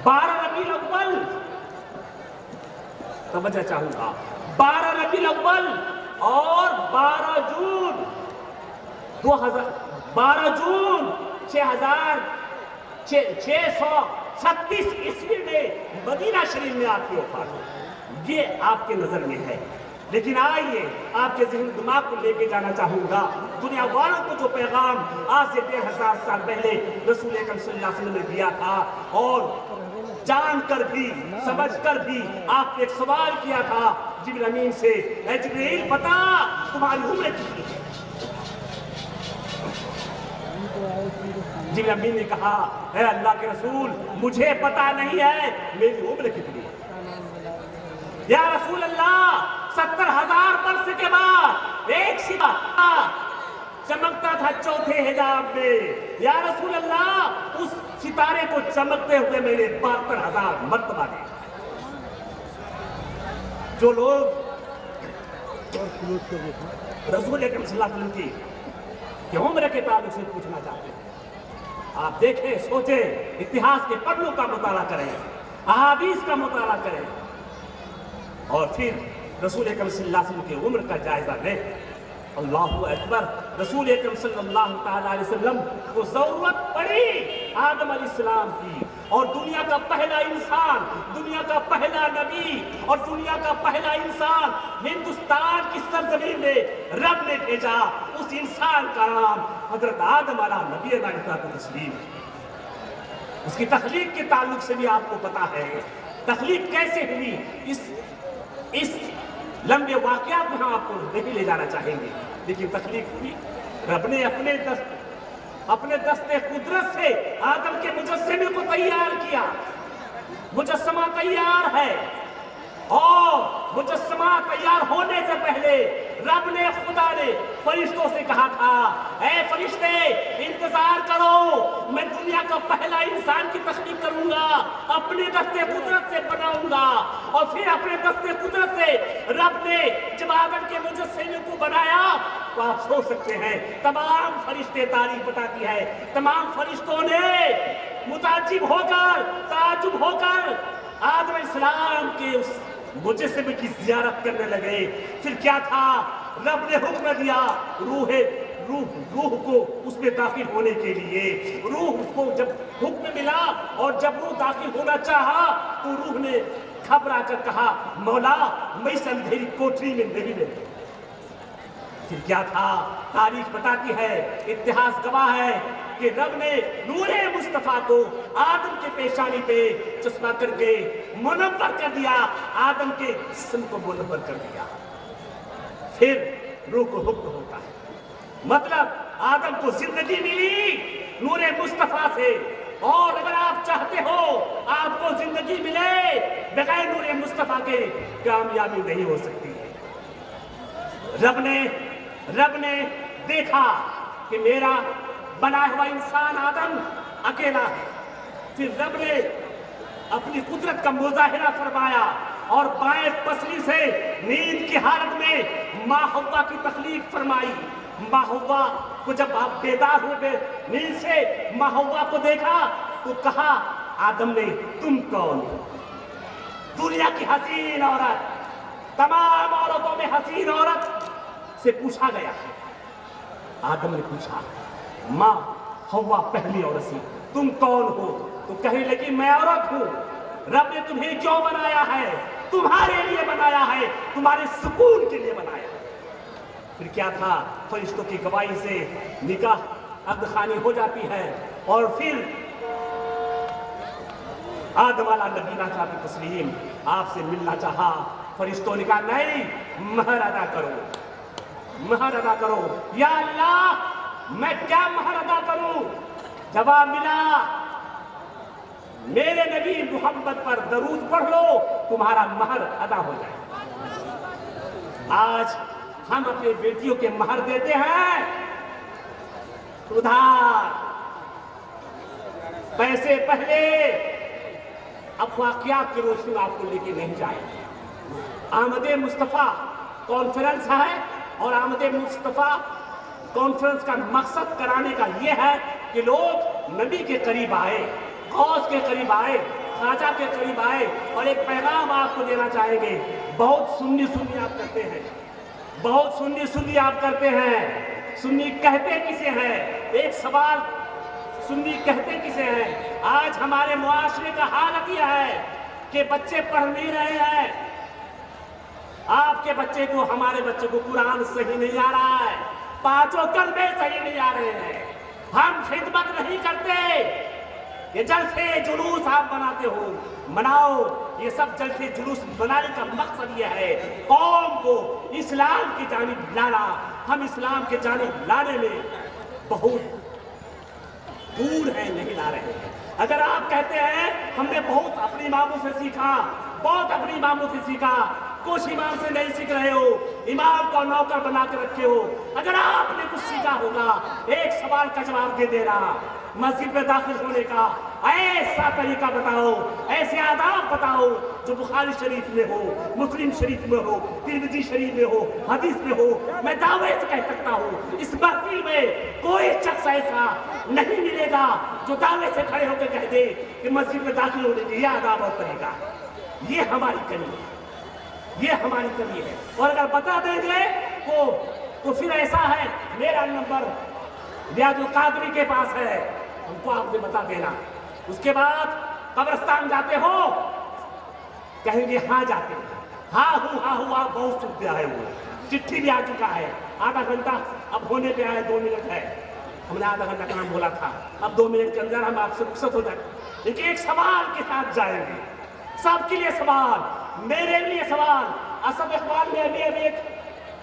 12 रबीउल अव्वल, समझना चाहूंगा, 12 रबीउल अव्वल और 12 जून 636 ईस्वी में मदीना शरीफ में आपकी वफात हुई। ये आपके नजर में है, लेकिन आइए आपके ज़हन दिमाग को लेके जाना चाहूंगा दुनिया वालों को जो पैगाम आज से 1500 साल पहले रसूल अकरम सल्लल्लाहु अलैहि वसल्लम ने दिया था, और जान कर भी समझ कर भी आपने एक सवाल किया था जिब्रील अमीन से, ऐ जिब्रील बता तुम्हारी उम्र कितनी है? जिब्रील अमीन ने कहा, ऐ अल्लाह के रसूल मुझे पता नहीं है मेरी उम्र कितनी है। या रसूल अल्लाह 70,000 वर्ष के बाद एक सितारा चमकता था चौथे हिजाब में। या रसूल अल्लाह उस सितारे को चमकते हुए मैंने 72,000 मर्तबा देखा। जो लोग रसूल अकरम सल्लल्लाहु अलैहि वसल्लम की उम्र के ताल्लुक से पूछना चाहते हैं, आप देखें, सोचें, इतिहास के पन्नों का मुताला करें, अहादीस का मुताला करें, और फिर रसूल अकरम सल्लल्लाहु अलैहि वसल्लम की उम्र का जायजा लें। अल्लाहु अकबर। रसूल अकरम सल्लल्लाहु अलैहि वसल्लम को जरूरत पड़ी आदम अलैहिस्सलाम की, और दुनिया का पहला इंसान, दुनिया का पहला नबी और दुनिया का पहला इंसान हिंदुस्तान की सरजमीन में रब ने भेजा। उस इंसान का नाम हजरत आदम नबी तस्लीम। उसकी तख्लीक के ताल्लुक से भी आपको पता है तख्लीक कैसे हुई। इस लंबे वाकयात में हम आपको नहीं ले जाना चाहेंगे, लेकिन तख्लीक हुई। रब ने अपने दस्ते कुदरत से आदम के मुजस्समे को तैयार किया। मुजस्समा तैयार है, और मुजस्समा तैयार होने से पहले रब ने, खुदा ने फरिश्तों से कहा था, ऐ फरिश्ते इंतजार करो, मैं दुनिया का पहला इंसान की तख्लीक करूंगा, अपने दस्ते कुदरत से बनाऊंगा। और फिर अपने दस्ते कुदरत से रब ने जब आदम के मुजस्समे को बनाया, तो आप सोच सकते हैं तमाम फरिश्ते तारीफ बताती है, तमाम फरिश्तों ने मुताज्जिब होकर, ताज्जुब होकर आदम अलैहिस्सलाम के उस मुजस्समे की ज़ियारत करने लगे। फिर क्या था, रब ने हुक्म दिया रूह को उसमें दाखिल होने के लिए। रूह को जब हुक्म मिला और जब रूह दाखिल होना चाहा, तो रूह ने घबरा कर कहा, मौला मैं इस अंधेरी कोठरी में नहीं रहूं। फिर क्या था, तारीख बताती है, इतिहास गवाह है कि रब ने नूरे मुस्तफा को आदम के पेशानी पे चश्मा करके मुनव्वर कर दिया, आदम के जिस्म को मुनव्वर कर दिया। फिर रूह को हुक्म होता है, मतलब आदम को जिंदगी मिली नूरे मुस्तफा से। और अगर आप चाहते हो आपको जिंदगी मिले, बगैर नूरे मुस्तफा के कामयाबी नहीं हो सकती है। रब ने देखा कि मेरा बनाया हुआ इंसान आदम अकेला है। फिर रब ने अपनी कुदरत का मुजाहिरा फरमाया और बाएं पसली से नींद की हालत में माँ हव्वा की तख्लीक फरमाई। माँ हव्वा को जब आप बेदार हुए नींद से माँ हव्वा को देखा, तो कहा आदम ने, तुम कौन हो? दुनिया की हसीन औरत, तमाम औरतों में हसीन औरत से पूछा गया। आदम ने पूछा, माँ हव्वा पहली औरत से, तुम कौन हो? तो कहने लगी, मैं औरत हूँ। रब ने तुम्हें क्यों बनाया है? तुम्हारे लिए बनाया है, तुम्हारे सुकून के लिए बनाया है। फिर क्या था, फरिश्तों की गवाही से निकाह अब्दखानी हो जाती है। और फिर आदम नबीना तस्लीम आपसे मिलना चाहा। फरिश्तों ने कहा, नहीं, महर अदा करो, महर अदा करो। या अल्लाह, मैं क्या महर अदा करूं? जवाब मिला, मेरे नबी मोहम्मद पर दरूद पढ़ लो, तुम्हारा महर अदा हो जाए। आज हम अपनी बेटियों के महर देते हैं उधार, पैसे पहले। अब वाकयात की रोशनी आपको लेके नहीं जाएंगे। आमदे मुस्तफा कॉन्फ्रेंस है, और आमदे मुस्तफा कॉन्फ्रेंस का मकसद कराने का यह है कि लोग नबी के करीब आए, गौस के करीब आए, ख्वाजा के करीब आए और एक पैगाम आपको देना चाहेंगे। बहुत सुन्नी सुन्नी आप करते हैं, बहुत सुन्नी सुन्नी आप करते हैं। सुन्नी कहते किसे हैं? एक सवाल, सुन्नी कहते किसे हैं? आज हमारे मुआशरे का हालत यह है कि बच्चे पढ़ नहीं रहे हैं। आपके बच्चे को, हमारे बच्चे को कुरान सही नहीं आ रहा है, पांचों कलमे सही नहीं आ रहे हैं। हम खिदमत नहीं करते। ये जलसे जुलूस आप बनाते हो, मनाओ। ये सब जलसे जुलूस बनाने का मकसद यह है कौम को इस्लाम की जानिब लाना। हम इस्लाम के जानिब लाने में बहुत दूर है, नहीं ला रहे हैं। अगर आप कहते हैं हमने बहुत अपने इमामों से सीखा, बहुत अपने इमामों से सीखा, कुछ इमाम से नहीं सीख रहे हो, इमाम को नौकर बना के रखे हो। अगर आपने कुछ सीखा होगा, एक सवाल का जवाब दे देना। मस्जिद में दाखिल होने का ऐसा तरीका बताओ, ऐसे आदाब बताओ जो बुखारी शरीफ में हो, मुस्लिम शरीफ में हो, तिरमिज़ी शरीफ में हो, हदीस में हो। मैं दावे से कह सकता हूँ इस महफिल में कोई शख्स ऐसा नहीं मिलेगा जो दावे से खड़े होकर कह दे कि मस्जिद में दाखिल होने के ये आदाब और तरीका। ये हमारी कमी है, ये हमारी कमी है। और अगर बता देंगे तो फिर ऐसा है, मेरा नंबर रियाजुल कादरी के पास है, उनको आपने बता देना। उसके बाद कब्रिस्तान जाते हो, कहेंगे हाँ जाते हैं, हाँ हूँ आप बहुत सुनते आए हो, चिट्ठी भी आ चुका है। आधा घंटा अब होने पे आए, 2 मिनट है, हमने आधा घंटा का नाम बोला था, अब 2 मिनट के अंदर हम आपसे रुखसत हो जाए। लेकिन एक सवाल के साथ जाएंगे, सबके लिए सवाल, मेरे लिए सवाल। असद इकबाल में अभी एक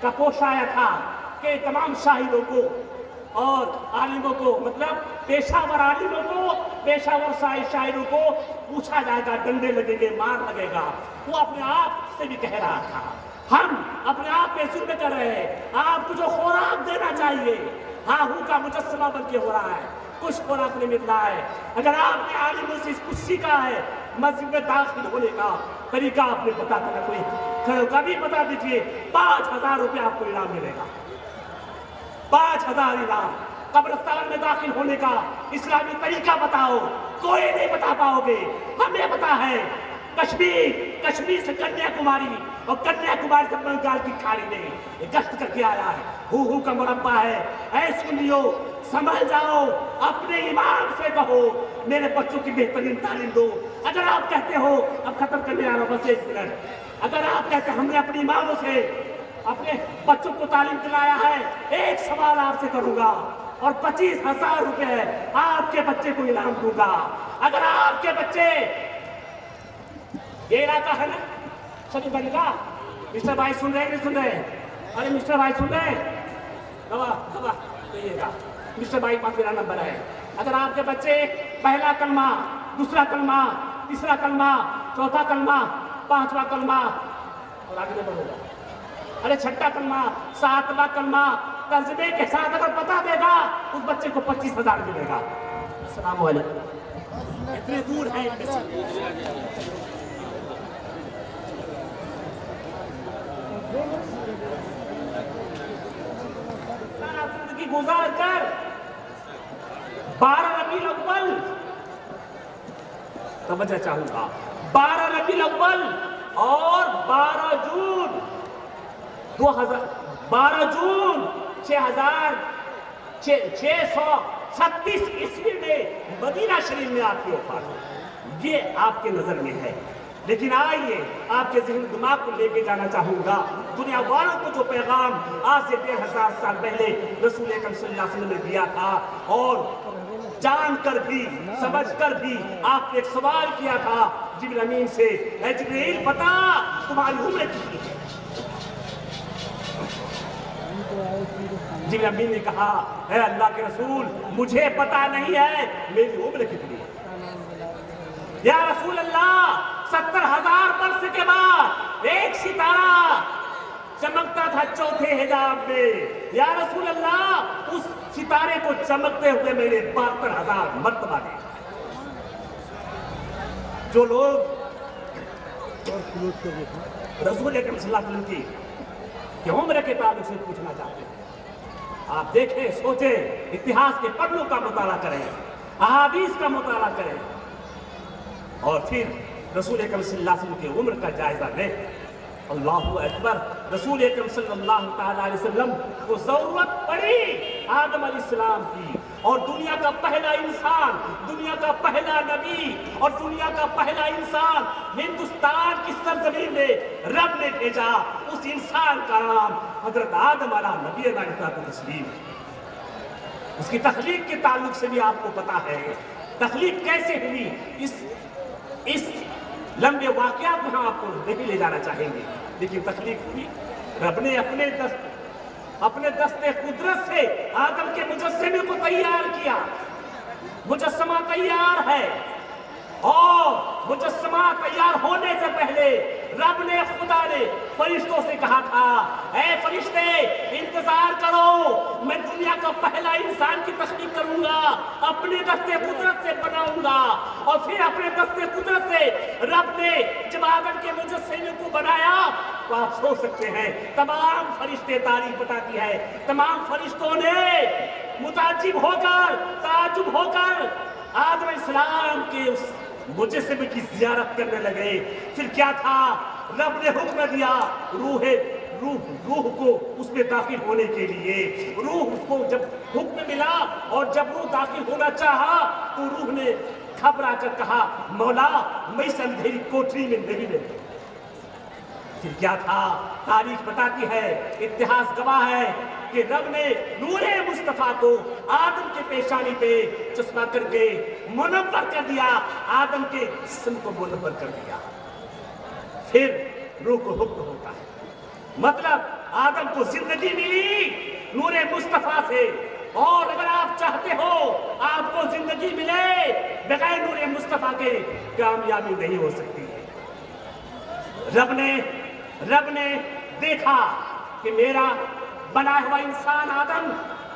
का पोस्ट आया था कि तमाम शाहिदों को और आलिमों को, मतलब पेशावर आलिमों को, पेशावर शायरों को पूछा जाएगा, डंडे लगेंगे, मार लगेगा। वो अपने आप से भी कह रहा था हम अपने आप पे जुल्म कर रहे हैं, आपको जो खुराक देना चाहिए हाँ हूँ का मुजस्समा बन के हो रहा है, कुछ खुराक नहीं मिल रहा है। अगर आपने आलिमों से कुछ सीखा है, मस्जिद में दाखिल होने का तरीका आपने बता देना, कोई कभी बता दीजिए, 5,000 रुपये आपको इनाम मिलेगा, 5,000 इनाम। कब्रिस्तान में दाखिल होने का इस्लामी तरीका बताओ, कोई नहीं बता पाओगे। हमें पता है कश्मीर से कन्याकुमारी और कन्याकुमारी से बंगाल की खाड़ी में गश्त करके आया है, हु का मुरब्बा है। ऐ सुनियो, समझ जाओ, अपने इमाम से कहो मेरे बच्चों की बेहतरीन तालीम दो। अगर आप कहते हो, अब खत्म करने आ रहा हूं बस 1 मिनट, अगर आप कहते हैं हमने अपने इमामों से अपने बच्चों को तालीम दिलाया है, एक सवाल आपसे करूंगा और 25,000 रुपए आपके बच्चे को इनाम दूंगा। अगर आपके बच्चे, ये इलाका है ना सभी बनेगा, मिस्टर भाई सुन रहे नहीं सुन रहे? अरे मिस्टर भाई सुन रहे? दवा कहिएगा, मिस्टर भाई पास मेरा नंबर है। अगर आपके बच्चे पहला कलमा, दूसरा कलमा, तीसरा कलमा, चौथा कलमा, 5वां कलमा और आगे बढ़ेगा, अरे 6ठा कलमा, 7वां कलमा तर्जमे के साथ अगर बता देगा, उस बच्चे को 25,000 मिलेगा। अस्सलाम वालेकुम। इतने दूर है जिंदगी गुजार कर 12 रबीउल अव्वल, समझना चाहूंगा, 12 रबीउल अव्वल और 12 जून 636 ईस्वी में मदीना शरीफ में आपकी वफात हुई। ये आपके नजर में है, लेकिन आइए आपके ज़हन दिमाग को लेके जाना चाहूंगा दुनिया वालों को जो पैगाम आज से 1,500 साल पहले रसूल अकरम सल्लल्लाहु अलैहि वसल्लम ने दिया था, और जानकर भी समझकर भी आपने एक सवाल किया था जिब्रील अमीन से, ऐ जिब्रील बता तुम्हारी उम्र कितनी है? जिब्रील अमीन ने कहा, है अल्लाह के रसूल मुझे पता नहीं है मेरी उम्र कितनी है। या रसूल अल्लाह 70,000 वर्ष के बाद एक सितारा चमकता था चौथे हिजाब में, या रसूल अल्लाह उस सितारे को चमकते हुए मैंने 72,000 मर्तबा देखा। जो लोग रसूल अकरम सल्लल्लाहु अलैहि वसल्लम की उम्र के ताल्लुक से पूछना चाहते हैं, आप देखें, सोचें, इतिहास के पन्नों का मुताला करें, अहादीस का मुताला करें اور پھر رسول اکرم صلی اللہ علیہ وسلم کی عمر کا جائزہ لیں. اللہ اکبر. رسول اکرم صلی اللہ تعالیٰ علیہ وسلم کو ضرورت پڑی آدم علیہ السلام کی، اور دنیا کا پہلا انسان، دنیا کا پہلا نبی اور دنیا کا پہلا انسان ہندوستان کی سرزمین میں رب نے بھیجا. اس انسان کا نام حضرت آدم علیہ نبی علیہ تسلیم. اس کی تخلیق کے تعلق سے بھی آپ کو پتا ہے تخلیق کیسے ہوئی. اس لمبے واقعات میں ہم آپ کو نہیں لے جانا چاہیں گے، لیکن تخلیق ہوئی. رب نے اپنے دست قدرت سے آدم کے مجسمے کو تیار کیا. مجسمہ تیار ہے، اور مجسمہ تیار ہونے سے پہلے رب نے، خدا نے فرشتوں سے کہا تھا، اے فرشتے انتظار کرو، میں دنیا کا پہلا انسان کی تخلیق کروں گا، اپنے دست قدرت سے بناؤں گا. اور پھر اپنے دست قدرت سے رب نے جب آدم کے مجسمے کو بنایا تو آپ سوچ سکتے ہیں تمام فرشتے تعریف بتاتی ہے، تمام فرشتوں نے متعجب ہو کر، تعجب ہو کر آدم علیہ السلام کے اس مجسمے کی زیارت کرنے لگے. پھر کیا تھا؟ رب نے حکم دیا روح کو اس میں داخل ہونے کے لیے. روح کو جب حکم ملا اور جب روح داخل ہونا چاہا تو روح نے گھبرا کر کہا، مولا میں اس اندھیری کوٹری میں نہیں رہتا. پھر کیا تھا؟ تاریخ بتاتی ہے، اتہاس گواہ ہے کہ رب نے نور مصطفیٰ کو آدم کے پیشانی پہ چسپاں کر کے منور کر دیا، آدم کے جسم کو منور کر دیا. پھر روح کو حکم ہوتا ہے، مطلب آدم کو زندگی ملی نور مصطفیٰ سے. اور اگر آپ چاہتے ہو آپ کو زندگی ملے بغیر نور مصطفیٰ کے، کامیابی نہیں ہو سکتی. رب نے دیکھا کہ میرا بنا ہوا انسان آدم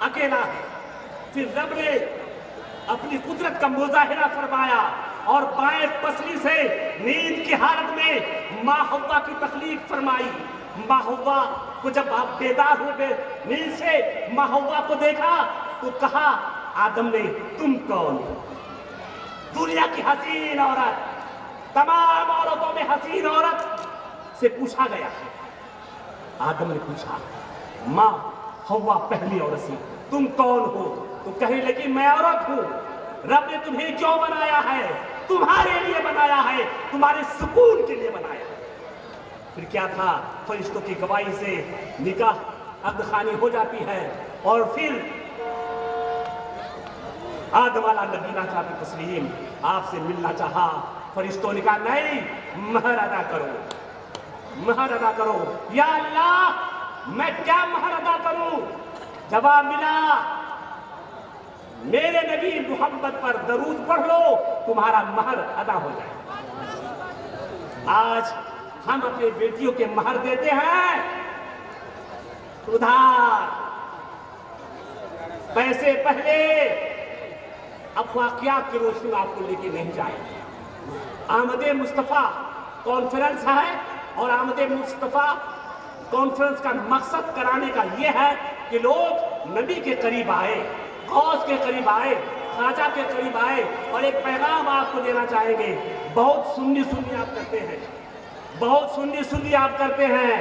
اکیلا ہے. پھر رب نے اپنی قدرت کا مظاہرہ فرمایا اور بائیں پسلی سے نیند کی حالت میں ماں حوا کی تخلیق فرمائی. ماں حوا کو جب آپ بیدار ہوئے نیند سے ماں حوا کو دیکھا تو کہا آدم نے، تم کون ہو؟ دنیا کی حسین عورت، تمام عورتوں میں حسین عورت سے پوچھا گیا. آدم نے پوچھا، ماں حوا پہلی عورت سے، تم کون ہو؟ تو کہنے لگی میں عورت ہوں. رب نے تمہیں کیوں بنایا ہے؟ تمہارے لیے بنایا ہے، تمہارے سکون کے لیے بنایا ہے. پھر کیا تھا؟ فرشتوں کی گواہی سے نکاح عقد خوانی ہو جاتی ہے. اور پھر آدم والا نبینا چاہتی تسلیم آپ سے ملنا چاہا. فرشتوں نے کہا نہیں، مہر ادا کرو، مہر ادا کرو. یا اللہ میں کیا مہر ادا کروں؟ جواب ملا، میرے نبی محمد پر درود پڑھ لو، تمہارا مہر ادا ہو جائے. آج ہم اپنے بیٹیوں کے مہر دیتے ہیں ادھار، پیسے پہلے. اب واقعات کی روشنی آپ کو لے کے نہیں جائے. آمد مصطفیٰ کانفرنس ہے، اور آمد مصطفیٰ کانفرنس کا مقصد کرانے کا یہ ہے کہ لوگ نبی کے قریب آئے، غوث کے قریب آئے، خواجہ کے قریب آئے. اور ایک پیغام آپ کو دینا چاہیں گے. بہت سنی آپ کرتے ہیں، بہت سنی آپ کرتے ہیں.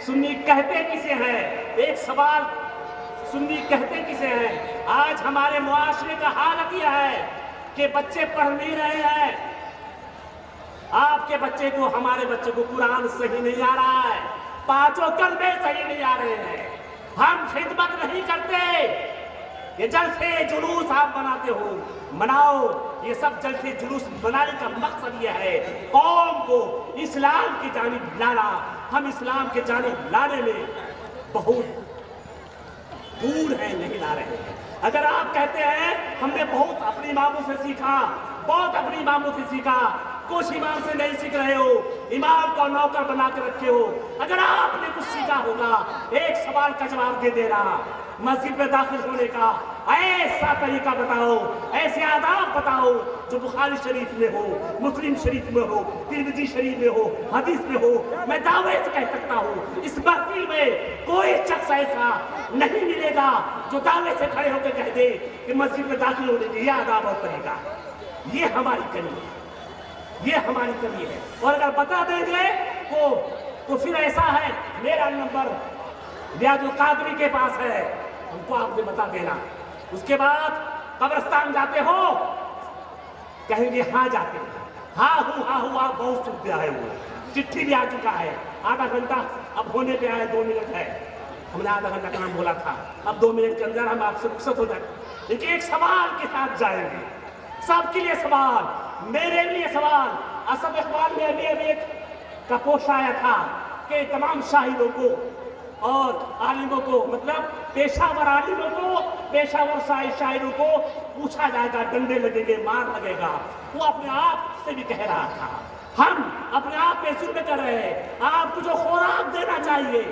سنی کہتے کسے ہیں؟ ایک سوال، سنی کہتے کسے ہیں؟ آج ہمارے معاشرے کا حالت یہ ہے کہ بچے پڑھ نہیں رہے ہیں. آپ کے بچے کو، ہمارے بچے کو قرآن صحیح نہیں آ رہا ہے، پانچوں کلمے صحیح نہیں آ رہے ہیں. ہم خدمت نہیں کرتے. یہ جلسے جلوس آپ بناتے ہو، مناؤ. یہ سب جلسے جلوس بنانے کا مقصد یہ ہے قوم کو اسلام کی جانب لانا. ہم اسلام کے جانب لانے میں بہت دور ہیں، نہیں لا رہے ہیں. اگر آپ کہتے ہیں ہم نے بہت اپنے اماموں سے سیکھا، بہت اپنے اماموں سے سیکھا، کچھ امام سے نہیں سیکھ رہے ہو، امام کو نوکر بنا کے رکھے ہو. اگر آپ نے کچھ سیکھا ہوگا، ایک سوال کا جواب دے دے رہا، مسجد میں داخل ہونے کا ایسا طریقہ بتاؤ، ایسے آداب بتاؤ جو بخاری شریف میں ہو، مسلم شریف میں ہو، ترمذی شریف میں ہو، حدیث میں ہو. میں دعوے سے کہہ سکتا ہوں اس محفل میں کوئی شخص ایسا نہیں ملے گا جو دعوے سے کھڑے ہو کے کہہ دے کہ مسجد میں داخل ہونے کے یہ آداب اور طریقہ. یہ ہماری کمی ہے. یہ ہماری کمی ہے. اور اگر بتا دیں گے تو پھر ایسا ہے میرا نمبر ریاض القادری کے پاس ہے, ان کو آپ نے بتا دینا. اس کے بعد قبرستان جاتے ہو, کہیں گے ہاں جاتے ہیں, ہاں ہوں آپ بہت سنتے آئے ہوئے, چٹھی بھی آ چکا ہے, آدھا گھنٹہ اب ہونے پہ آئے, 2 منٹ ہے, ہم نے آدھا گھنٹہ کا نام بولا تھا, اب 2 منٹ کے اندر ہم آپ سے رخصت ہو جائیں. لیکن ایک سوال کے ساتھ جائیں گے, سب کے لیے سوال, میرے لیے سوال. اسد اقبال میں ابھی ایک کا پوسٹ آیا تھا کہ تمام شاعروں کو اور عالموں کو, مطلب پیشہ ور عالموں کو, پیشہ ور شاعروں کو پوچھا جائے گا, ڈنڈے لگیں گے, مار لگے گا. وہ اپنے آپ سے بھی کہہ رہا تھا ہم اپنے آپ پہ ظلم کر رہے ہیں, آپ کو جو خوراک دینا چاہیے,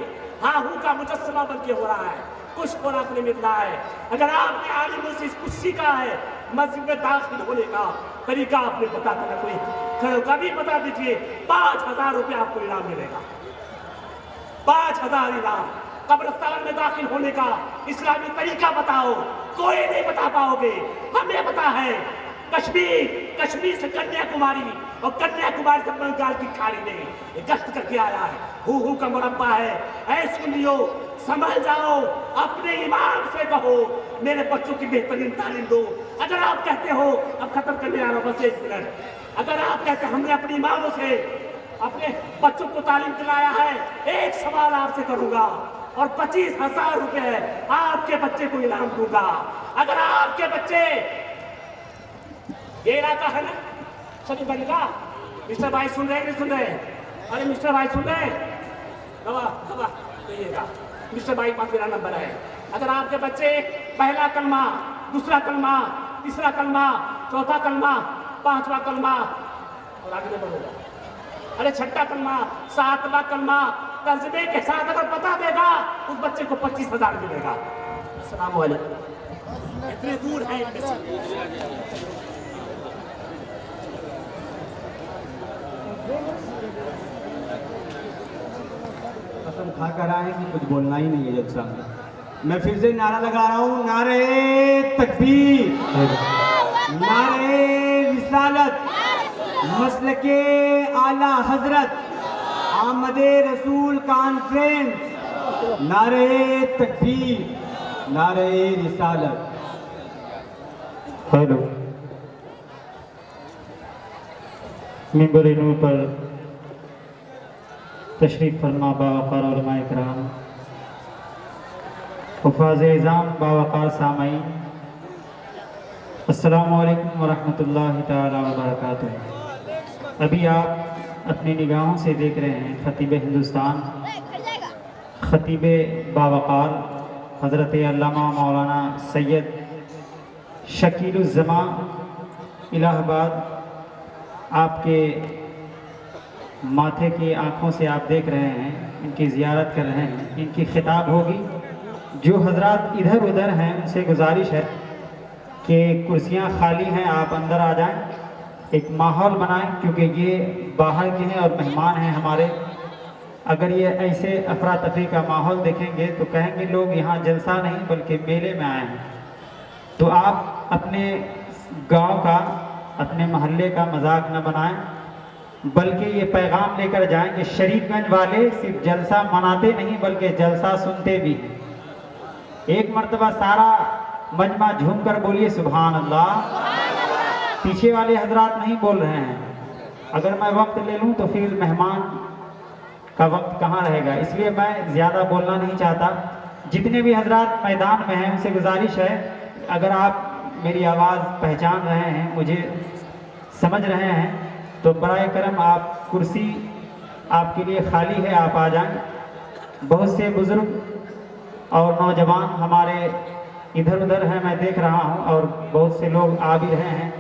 ہاں ہوں کا مجسمہ بن کے ہو رہا ہے, کچھ خوراک نہیں مل رہا ہے. اگر آپ نے عالموں سے کچھ سیکھا ہے مسجد میں داخل ہونے کا طریقہ, آپ نے بتا دینا, کوئی کھڑے کا بھی بتا دیجئے, 5,000 روپے آپ کو انعام ملے گا, 5,000 انعام. قبرستان میں داخل ہونے کا اسلامی طریقہ بتاؤ, کوئی نہیں بتا پاؤ گے, ہمیں پتا ہے. کشمیر سے کنیا کماری اور کنیا کماری سے بنگال کی کھاڑی میں یہ گشت کر کے آیا ہے, ہو کا مربع ہے. اے سنیو, سمجھ جاؤ, اپنے امام سے کہو میرے بچوں کی بہترین تعلیم دو. اگر آپ کہتے ہو, اب ختم کرنے آ رہا ہوں بس 1 منٹ, اگر آپ کہتے ہم نے اپنی اماموں سے اپنے بچوں کو تعلیم دلایا ہے, ایک سوال آپ سے کروں گا اور 25,000 روپے آپ کے بچے کو انعام دوں گا. اگر آپ کے بچے, یہ علاقہ ہے نا شریف گنج کا, مسٹر بھائی سن رہے ہیں نہیں سن رہے؟ ارے مسٹر بھائی سن رہے ہیں, دوا کہیے گا, مسٹر بھائی پاس میرا نمبر ہے. اگر آپ کے بچے پہلا کلمہ, دوسرا کلمہ, تیسرا کلمہ, چوتھا کلمہ, 5واں کلمہ, اور آگے نہیں بڑھو گا, ارے 6واں کلمہ, 7واں کلمہ ترجمے کے ساتھ اگر بتا دے گا, اس بچے کو 25,000 ملے گا. السلام علیکم. اتنے دور ہے قسم کھا کر آئے کہ کچھ بولنا ہی نہیں ہے جلسہ میں. میں پھر سے نعرہ لگا رہا ہوں, نعرہ تکبیر, نعرہ رسالت, مسلک اعلی حضرت, آمد رسول کانفرنس, نعرہ تکبیر, نعرہ رسالت. ہیلو. منبر نور پر تشریف فرما باوقار علماء کرام, حفاظ اعظام, باوقار سامعین, السلام علیکم ورحمۃ اللہ تعالی وبرکاتہ. ابھی آپ اپنی نگاہوں سے دیکھ رہے ہیں خطیب ہندوستان, خطیب باوقار حضرت علامہ مولانا سید شکیل الزمان الہ آباد. آپ کے ماتھے کی آنکھوں سے آپ دیکھ رہے ہیں, ان کی زیارت کر رہے ہیں, ان کی خطاب ہوگی. جو حضرات ادھر ادھر ہیں ان سے گزارش ہے کہ کرسیاں خالی ہیں, آپ اندر آ جائیں, ایک ماحول بنائیں, کیونکہ یہ باہر کے ہیں اور مہمان ہیں ہمارے. اگر یہ ایسے افراتفری کا ماحول دیکھیں گے تو کہیں گے لوگ یہاں جلسہ نہیں بلکہ میلے میں آئے ہیں. تو آپ اپنے گاؤں کا, اپنے محلے کا مذاق نہ بنائیں, بلکہ یہ پیغام لے کر جائیں کہ شریف گنج والے صرف جلسہ مناتے نہیں بلکہ جلسہ سنتے بھی ہیں. ایک مرتبہ سارا مجمع جھوم کر بولیے سبحان اللہ. پیچھے والے حضرات نہیں بول رہے ہیں. اگر میں وقت لے لوں تو پھر مہمان کا وقت کہاں رہے گا, اس لیے میں زیادہ بولنا نہیں چاہتا. جتنے بھی حضرات میدان میں ہیں ان سے گزارش ہے, اگر آپ میری آواز پہچان رہے ہیں, مجھے سمجھ رہے ہیں, تو برائے کرم آپ کرسی آپ کے لیے خالی ہے, آپ آ جائیں. بہت سے بزرگ اور نوجوان ہمارے ادھر ادھر ہیں, میں دیکھ رہا ہوں, اور بہت سے لوگ آ بھی رہے ہیں.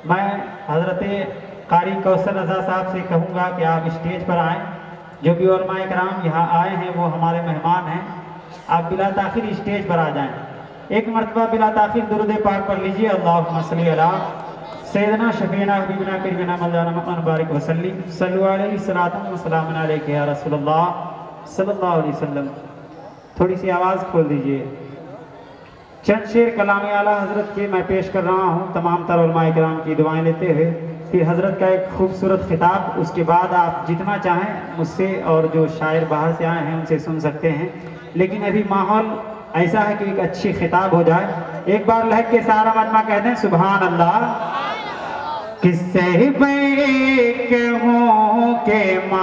میں حضرت قاری کوثر رضا صاحب سے کہوں گا کہ آپ اسٹیج پر آئیں. جو بھی علماء کرام یہاں آئے ہیں وہ ہمارے مہمان ہیں, آپ بلا تاخیر اسٹیج پر آ جائیں. ایک مرتبہ بلا تاخیر درود پاک پڑھ لیجیے, اللہم صلی علی سیدنا شفیعنا حبیبنا قریبنا مولانا محمد بارک وسلم, صلو علیہ الصلاۃ والسلام علیک یا رسول اللہ صلی اللہ علیہ وسلم. تھوڑی سی آواز کھول دیجیے. چند شعر کلام اعلیٰ حضرت کے میں پیش کر رہا ہوں, تمام تر علماء کرام کی دعائیں لیتے ہوئے. پھر حضرت کا ایک خوبصورت خطاب، اس کے بعد آپ جتنا چاہیں مجھ سے اور جو شاعر باہر سے آئے ہیں ان سے سن سکتے ہیں، لیکن ابھی ماحول ایسا ہے کہ ایک اچھی خطاب ہو جائے۔ ایک بار لہک کے سارا مجمع کہتے ہیں سبحان اللہ۔ کس سے کہوں کہ مالک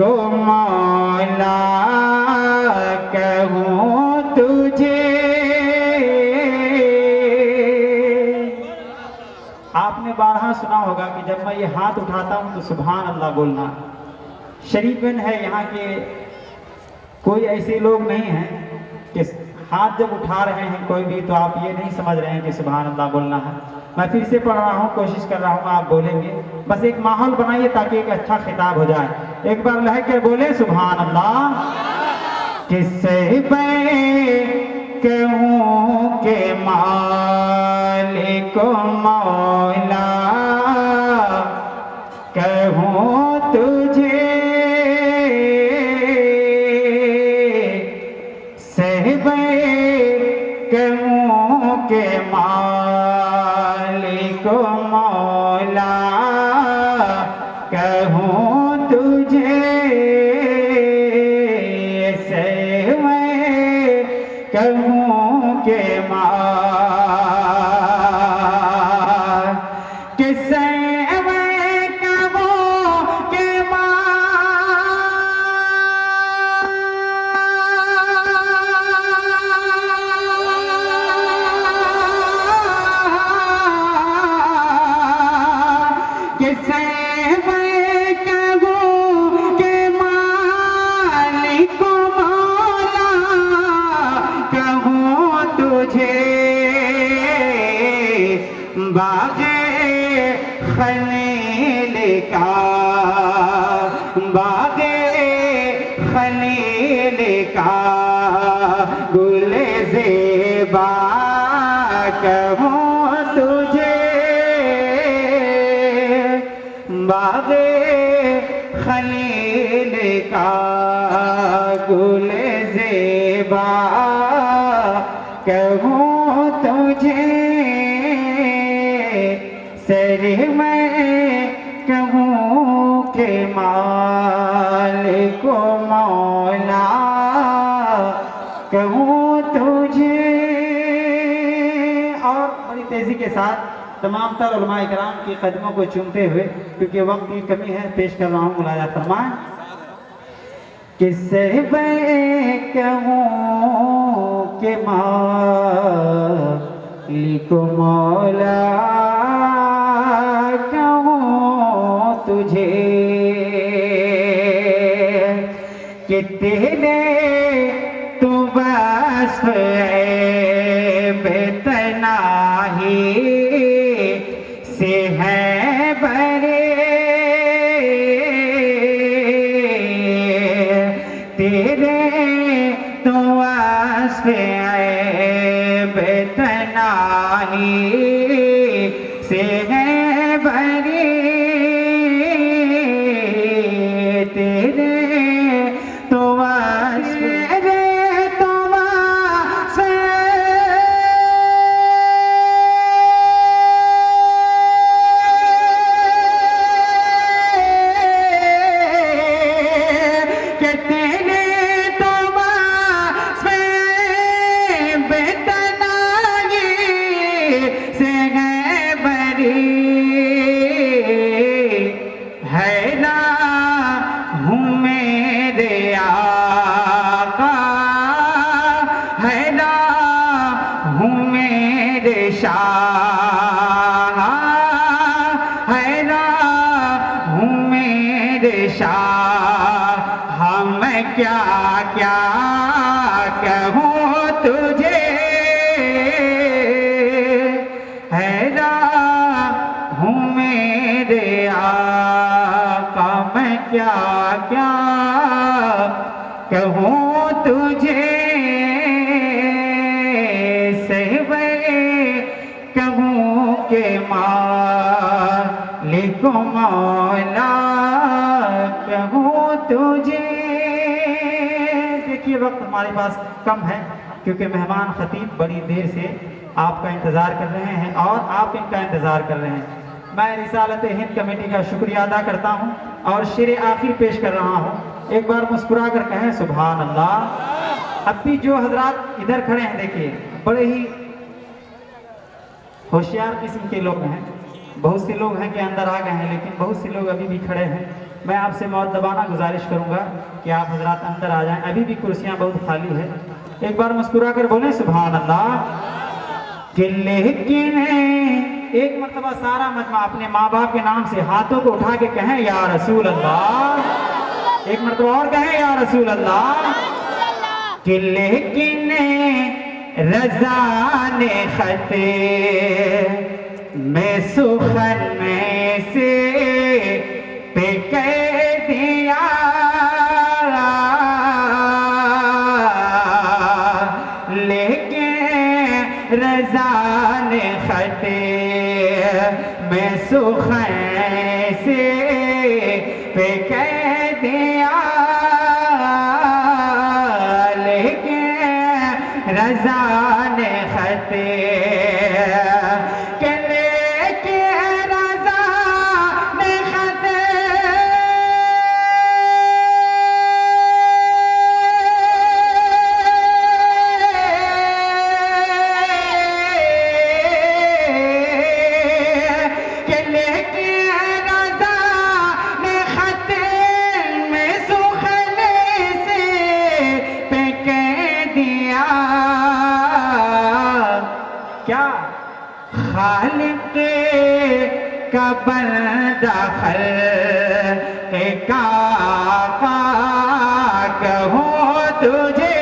و مولا کہوں تجھے۔ آپ نے بارہا سنا ہوگا کہ جب میں یہ ہاتھ اٹھاتا ہوں تو سبحان اللہ بولنا۔ شریفن ہے یہاں کے کوئی ایسے لوگ نہیں ہیں کہ ہاتھ جب اٹھا رہے ہیں کوئی بھی تو آپ یہ نہیں سمجھ رہے ہیں کہ سبحان اللہ بولنا ہے۔ میں پھر سے پڑھ رہا ہوں، کوشش کر رہا ہوں آپ بولیں گے، بس ایک ماحول بنائیے تاکہ ایک اچھا خطاب ہو جائے۔ ایک بار لہک کے بولے سبحان اللہ۔ کس سے کہوں کہ مالک و مولا کہوں تجھے، کہوں کہ مالک و مولا کہوں تجھے، کہوں کہ باغ خلیل کا، باغ خلیل کا گل زیبا کہوں تجھے، باغ خلیل کا گل زیبا کہوں تجھے، سر میں کہوں کہ مالک و مولا کہوں تجھے۔ اور بڑی تیزی کے ساتھ تمام تر علماء اکرام کی قدموں کو چومتے ہوئے، کیونکہ وقت کی کمی ہے، پیش کر رہا ہوں ملاحظہ فرمائیں۔ کس سے میں کہوں کہ مالک و مولا کہوں تجھے، کتنے تو وصف عیب تنہائی سے ہے بھرے، تیرے تو وصف عیب تنہائی سے ہے بھرے، تیرے تو وصف ہم کیا کیا کہوں تجھے، حیران ہوں میرے آقا میں کیا کیا کہوں تجھے، سہوے کہوں کہ مالک و مولا کہوں تجھے۔ دیکھیے وقت ہمارے پاس کم ہے کیونکہ مہمان خطیب بڑی دیر سے آپ کا انتظار کر رہے ہیں اور آپ ان کا انتظار کر رہے ہیں۔ میں رسالت ہند کمیٹی کا شکریہ ادا کرتا ہوں اور شعر آخر پیش کر رہا ہوں۔ ایک بار مسکرا کر کہیں سبحان اللہ۔ اب بھی جو حضرات ادھر کھڑے ہیں دیکھیے بڑے ہی ہوشیار قسم کے لوگ ہیں، بہت سے لوگ ہیں کہ اندر آ گئے ہیں لیکن بہت سے لوگ ابھی بھی کھڑے ہیں۔ میں آپ سے مؤدبانہ گزارش کروں گا کہ آپ حضرات اندر آ جائیں، ابھی بھی کرسیاں بہت خالی ہیں۔ ایک بار مسکرا کر بولیں سبحان اللہ۔ کہ لیکن ایک مرتبہ سارا مجمع اپنے ماں باپ کے نام سے ہاتھوں کو اٹھا کے کہیں یا رسول اللہ۔ ایک مرتبہ اور کہیں یا رسول اللہ۔ کہ لیکن رضا نے خط میں سخن میں سے پہ کہہ دیا، لیکن رضا نے خط میں سخن سے پہ کہہ دیا، رضا نے خط کہ لیکن رضا نے خط کہ لیکن رضا نے خط میں سخن سے پہ کہہ دیا، کیا خالق کا بندہ خلق کا کہوں تجھے،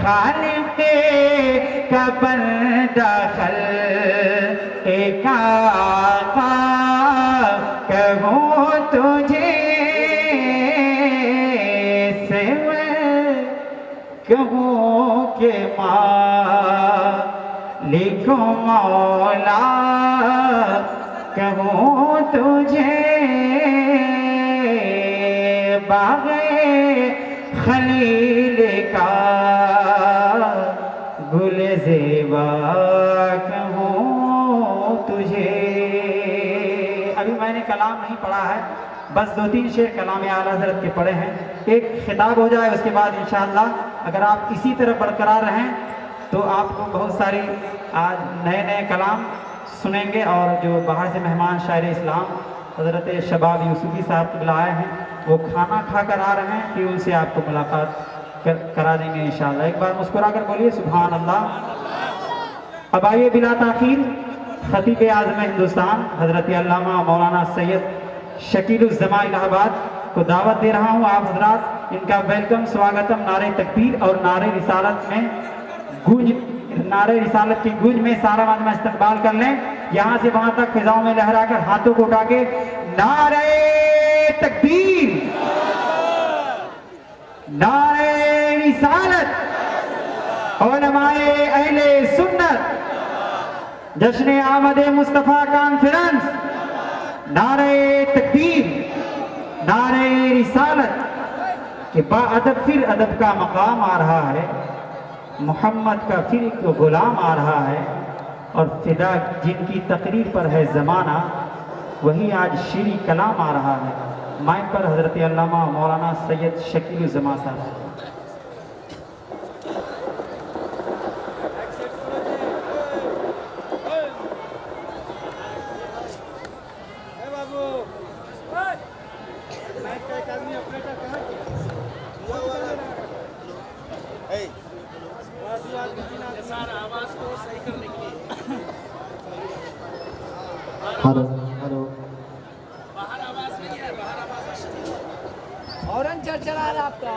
خالق کا بندہ خلق کا کہوں تجھے، کہوں کہ مالک مولا کہوں تجھے، باغ خلیل کا گل زیبا کہوں تجھے۔ ابھی میں نے کلام نہیں پڑھا ہے، بس 2-3 شعر کلام اعلیٰ حضرت کے پڑھے ہیں، ایک خطاب ہو جائے اس کے بعد انشاءاللہ اگر آپ اسی طرح برقرار رہیں تو آپ کو بہت ساری آج نئے کلام سنیں گے، اور جو باہر سے مہمان شاعر اسلام حضرت شباب یوسفی صاحب قبلہ آئے ہیں وہ کھانا کھا کر آ رہے ہیں، پھر ان سے آپ کو ملاقات کرا دیں گے انشاءاللہ۔ ایک بار مسکرا کر بولیے سبحان اللہ۔ اب آئیے بلا تاخیر خطیب اعظم ہندوستان حضرت علامہ مولانا سید شکیل الزماں الہ آباد کو دعوت دے رہا ہوں۔ آپ حضرات ان کا ویلکم سواگتم نعرہ تکبیر اور نعرہ رسالت میں گونج، نعرہ رسالت کی گونج میں سارا مجمع استقبال کر لیں، یہاں سے وہاں تک فضاؤں میں لہرا کر ہاتھوں کو اٹھا کے نعرہ تکبیر، نعرہ رسالت، علماء اہل سنت، جشن آمد مصطفیٰ کانفرنس، نعرہ تکبیر، نعرہ رسالت کہ با ادب پھر ادب کا مقام آ رہا ہے، محمد کا پھر ایک غلام آ رہا ہے، اور فدا جن کی تقریر پر ہے زمانہ وہی آج شیریں کلام آ رہا ہے۔ مائک پر حضرت علامہ مولانا سید شکیل الزماں صاحب۔ ہارن چلا رہا آپ کا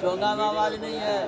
چونگا میں آواز نہیں ہے۔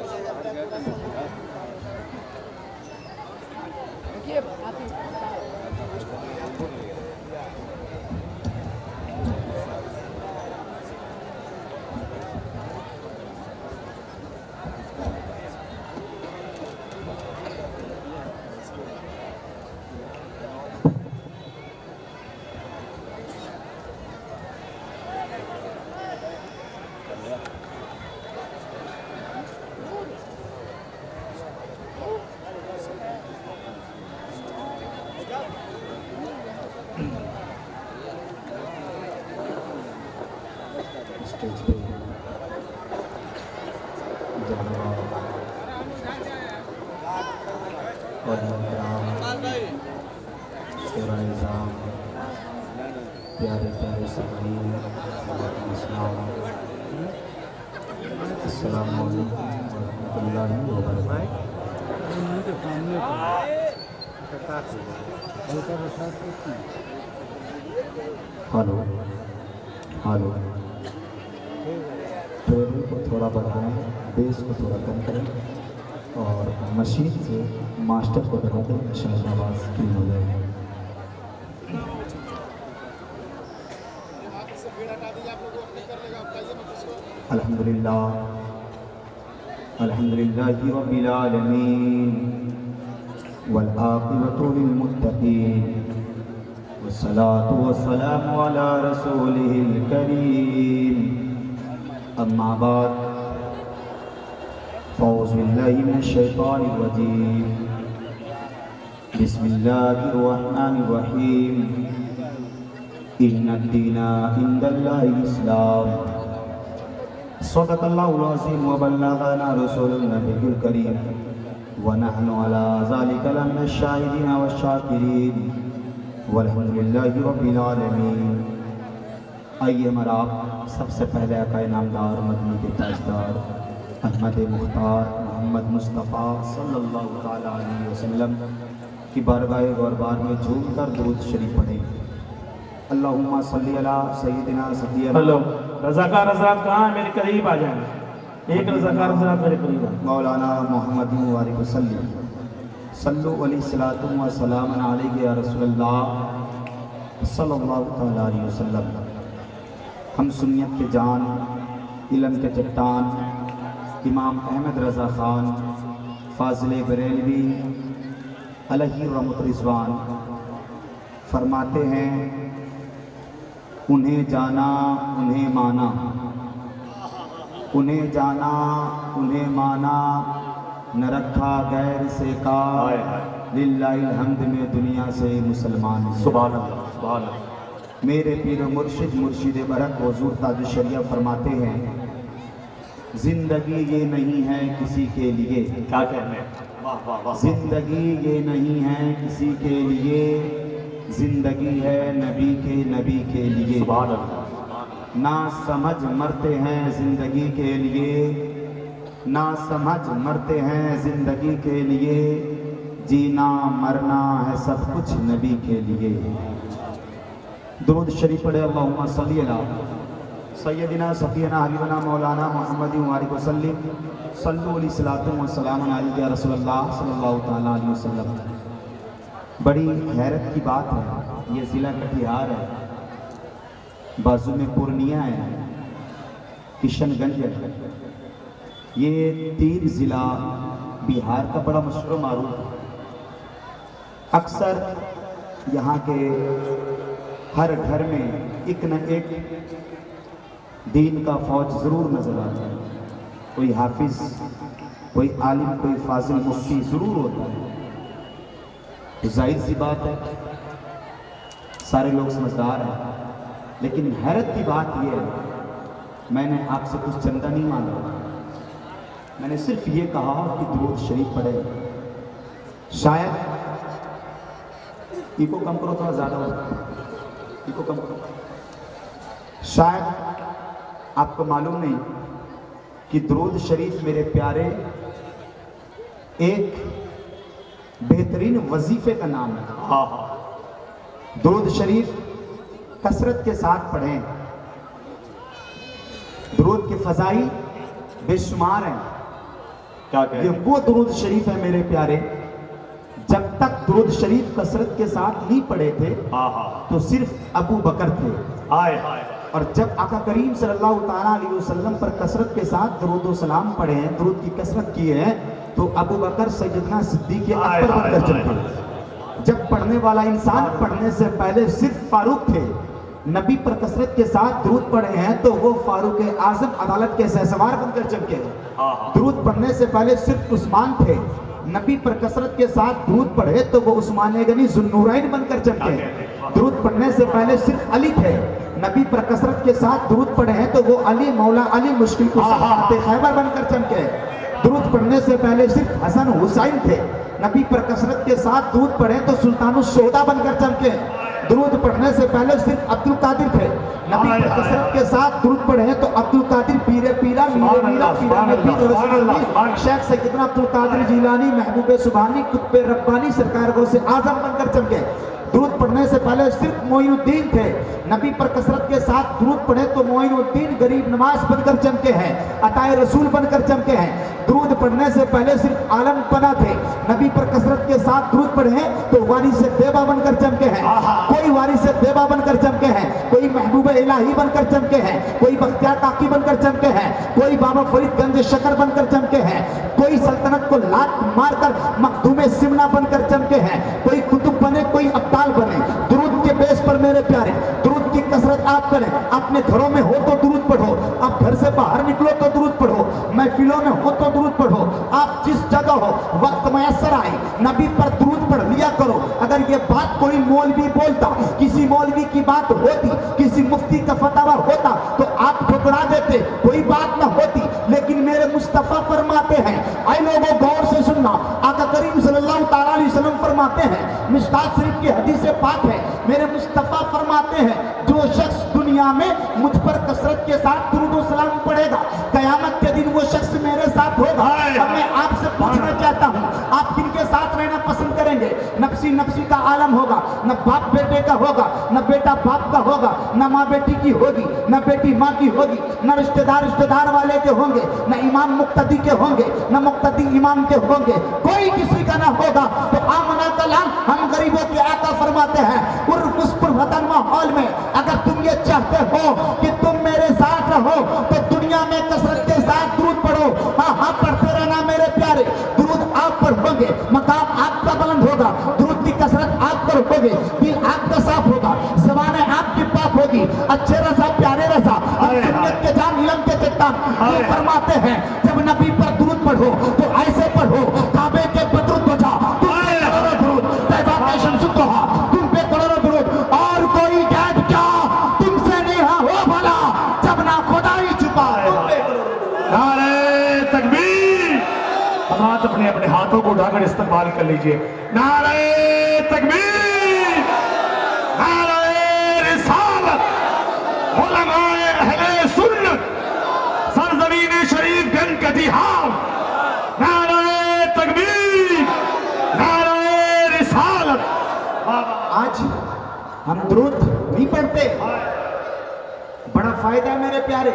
स्टेज पे और प्यारे प्यारे सामीन इस्लाम अस्सलाम वालेकुम वरहमतुल्लाहि वबरकातुहू। हेलो हेलो, ट्रेवल को थोड़ा बढ़ाएं, बेस को थोड़ा कम करें और मशीन से मास्टर को बढ़ा दें, शायद आवाज़ क्लीन हो जाएगी। अल्हम्दुलिल्लाह अल्हम्दुलिल्लाहि रब्बिल आलमीन वल आक़िबतु लिल मुत्तक़ीन वस्सलातु वस्सलामु अला रसूलिहिल करीम। अम्मा बाद, फ़ौज़ु बिल्लाहि मिनश शैतानिर रजीम। बिस्मिल्लाहिर रहमानिर रहीम। इन्नद-दीना इंदल्लाहिल इस्लाम। सदक़ल्लाहुल अज़ीम व बल्लग़ना रसूलुन नबियुल करीम व नहनु अला ज़ालिका लमिनश शाहिदीन वश्शाकिरीन वल्हम्दुलिल्लाहि रब्बिल आलमीन। आइए हमारा आप सबसे पहले आका नामदार मदनी के ताजदार अहमद मुख्तार मोहम्मद मुस्तफ़ा सल्लल्लाहु तआला अलैहि वसल्लम की बारगाह दरबार में झूमकर दुरूद शरीफ पढ़ें। अल्लाहुम्मा सल्ली अला सय्यिदिना सफियना। हेलो, रज़ाकार हज़रात कहाँ हैं? मेरे करीब आ जाएं। एक रज़ाकार हज़रात मेरे करीब आ। मौलाना मोहम्मद मुबारक वसल्लम सल्लु अलैहि सलातु व सलाम अलैहि या रसूलल्लाह सल्लल्लाहु तआला अलैहि वसल्लम। हम सुन्नियत के जान, इल्म के चट्टान इमाम अहमद रज़ा ख़ान फ़ाज़िल बरेलवी अलैहि रहमत रिज़वान फरमाते हैं, उन्हें जाना उन्हें माना, उन्हें जाना उन्हें माना, न रखा गैर से का, लिल्लाहिल हम्द में दुनिया से मुसलमान। सुभान अल्लाह, सुभान अल्लाह। मेरे पीर मुर्शिद मुर्शिद बरक हुज़ूर ताज शरिया फरमाते हैं, जिंदगी ये नहीं है किसी के लिए। क्या कहने? वाह वाह वाह। जिंदगी ये नहीं है किसी के लिए, जिंदगी है नबी के लिए। सुभान अल्लाह। ना समझ मरते हैं जिंदगी के लिए, ना समझ मरते हैं जिंदगी के लिए, जीना मरना है सब कुछ नबी के लिए। दुरूद शरीफ पढ़े। अल्लाहुम्मा सल्ली अला सय्यदिना सफियना हबीबना मौलाना मोहम्मद मुबारक वसल्लम सल्लु अलैहि सलातु व सलाम अलैहि या रसूलल्लाह सल्लल्लाहु तआला अलैहि वसल्लम। बड़ी हैरत की बात है, ये ज़िला कटिहार है, बाजू में पूर्णिया है, किशनगंज है। ये 3 ज़िला बिहार का बड़ा मशहूर मारूफ है। अक्सर यहाँ के हर घर में एक न एक दीन का फौज ज़रूर नज़र आता है। कोई हाफिज़, कोई आलिम, कोई फाजिल, मुफ्ती ज़रूर होता है। तो जाहिर सी बात है, सारे लोग समझदार हैं, लेकिन हैरत की बात यह है, मैंने आपसे कुछ चंदा नहीं मांगा, मैंने सिर्फ ये कहा कि दुरूद शरीफ पढ़े। शायद इको कम करो, थोड़ा ज़्यादा हो, इको कम करो। शायद आपको मालूम नहीं कि दुरूद शरीफ मेरे प्यारे एक बेहतरीन वजीफे का नाम है। हाँ हाँ। दुरूद शरीफ कसरत के साथ पढ़ें। दुरूद के फजाई बेशुमार हैं। क्या ये कहें? वो दुरूद शरीफ है मेरे प्यारे, जब तक दुरूद शरीफ कसरत के साथ नहीं पढ़े थे हाँ हाँ। तो सिर्फ अबू बकर थे, हाय हाय। और जब आका करीम सल्लल्लाहु ताला अलैहि वसल्लम पर कसरत के साथ दुरूद व सलाम पढ़े हैं, दुरूद की कसरत की है, तो अबू बकर सैयदना सिद्दीक़ अकबर बनकर चमके। जब पढ़ने वाला इंसान पढ़ने से पहले सिर्फ फारूक थे, नबी पर कसरत के साथ दुरूद पढ़े हैं तो वो फारूक आजम अदालत के सहसवार बनकर चमके। दुरूद पढ़ने से पहले सिर्फ उस्मान थे, नबी पर कसरत के साथ दुरूद पढ़े तो वो उस्मान गनी ज़ुन्नूरैन बनकर चमके। दुरूद पढ़ने से पहले सिर्फ अली थे, नबी पर कसरत के साथ दुरूद पढ़े हैं तो वो अली मौला अली मुश्किल कुशा फतेह खैबर बनकर चमके। दुरूद पढ़ने से पहले सिर्फ हसन हुसैन थे, नबी पर कसरत के साथ दुरूद पढ़े तो सुल्तानुस शोदा बनकर चमके। दुरूद पढ़ने से पहले सिर्फ अब्दुल कादिर थे, नबी पर कसरत के साथ दुरूद पढ़े तो अब्दुल कादिर पीरे पीरा मीरे मीरा पीरा पीर रसूल शेख सैयदना अब्दुल कादिर जिलानी महबूबे सुभानी कुतुबे रब्बानी सरकार गौस आजम बनकर चमके। दुरूद पढ़ने से पहले सिर्फ मोइनुद्दीन थे, नबी पर कसरत के साथ दुरूद पढ़े तो मोइनुद्दीन गरीब नवाज बनकर चमके हैं, अताए रसूल बनकर चमके हैं। दुरूद पढ़ने से पहले सिर्फ आलम पना थे, नबी पर कसरत के साथ दुरूद पढ़े तो वारिस देवा बनकर चमके हैं। कोई वारिस देवा बनकर चमके हैं, कोई महबूब इलाही बनकर चमके हैं, कोई बख्तियार काकी बनकर चमके हैं, कोई बाबा फरीदगंज शकर बनकर चमके हैं, कोई सल्तनत को लात मारकर मखदूमे सिमना बनकर चमके हैं, कोई कुतुब बने कोई अब्दाल बने। दुरूद के बेस पर मेरे प्यारे दुरूद की कसरत आप करें। अपने घरों में हो तो दुरूद पढ़ो, आप घर से बाहर निकलो तो दुरूद पढ़ो, महफिलों में हो तो दुरूद पढ़ो, आप जिस जगह हो वक्त मयसर आए नबी पर दुरूद पढ़ लिया करो। अगर ये बात कोई मौलवी बोलता, किसी मौलवी की बात होती, किसी मुफ्ती का फतवा होता तो आप ठुकरा देते, कोई बात ना होती। लेकिन मेरे मुस्तफा फरमाते हैं, ऐ लोगों गौर से सुनना, आका करीम सल्लल्लाहु तआला अलैहि वसल्लम फरमाते हैं, मिशकात शरीफ की हदीस से पाक है, मेरे मुस्तफा फरमाते हैं जो शख्स दुनिया में मुझ पर कसरत के साथ दुरूद व सलाम पढ़ेगा कयामत के दिन वो शख्स मेरे साथ होगा। अब मैं आपसे पूछना चाहता हूँ, आप किनके साथ रहना पसंद करेंगे? नफसी नफसी का आलम होगा, न बाप बेटे का होगा, न बेटा बाप का होगा, न माँ बेटी की होगी, न बेटी माँ की होगी, न रिश्तेदार वाले के होंगे, न इमाम मुक्तदी के होंगे, न मुक्तदी इमाम के होंगे, कोई किसी का ना होगा। तो आमना कलाम हम गरीबों के आका फरमाते हैं, वतन माहौल में अगर तुम ये चाहते हो कि तुम मेरे साथ रहो तो दुनिया में कसरत के साथ दुरूद पढ़ो। हाँ पढ़ते रहना मेरे प्यारे, दुरूद आप पढ़ोगे मकाम आपका बुलंद होगा, दुरूद की कसरत आप करोगे, दिल आपका साफ होगा, ज़बानें आपकी पाक होगी, अच्छे रसा प्यारे रसा सुन्नत के जान इल्म के चट्टान। ये फरमाते हैं जब नबी पर दुरूद पढ़ो तो ऐसे पढ़ो काबे के बदरुद बजा, तुम पे करोड़ों दुरूद, तैबा के शम्सु तोहा, तुम पे करोड़ों दुरूद, और कोई गैब क्या तुमसे नहीं हो भला जब ना खुदाई छुपा। नारे तकबीर, हमारे अपने अपने हाथों को उठाकर इस्तेमाल कर लीजिए। नारे तकबीर, नारे रिसालत, उलमाए अहले सुन्नत, सरजमीन शरीफ गंज का जिहाद। नारे तकबीर, नारे रिसालत। आज हम दुरूद नहीं पढ़ते, बड़ा फायदा है मेरे प्यारे,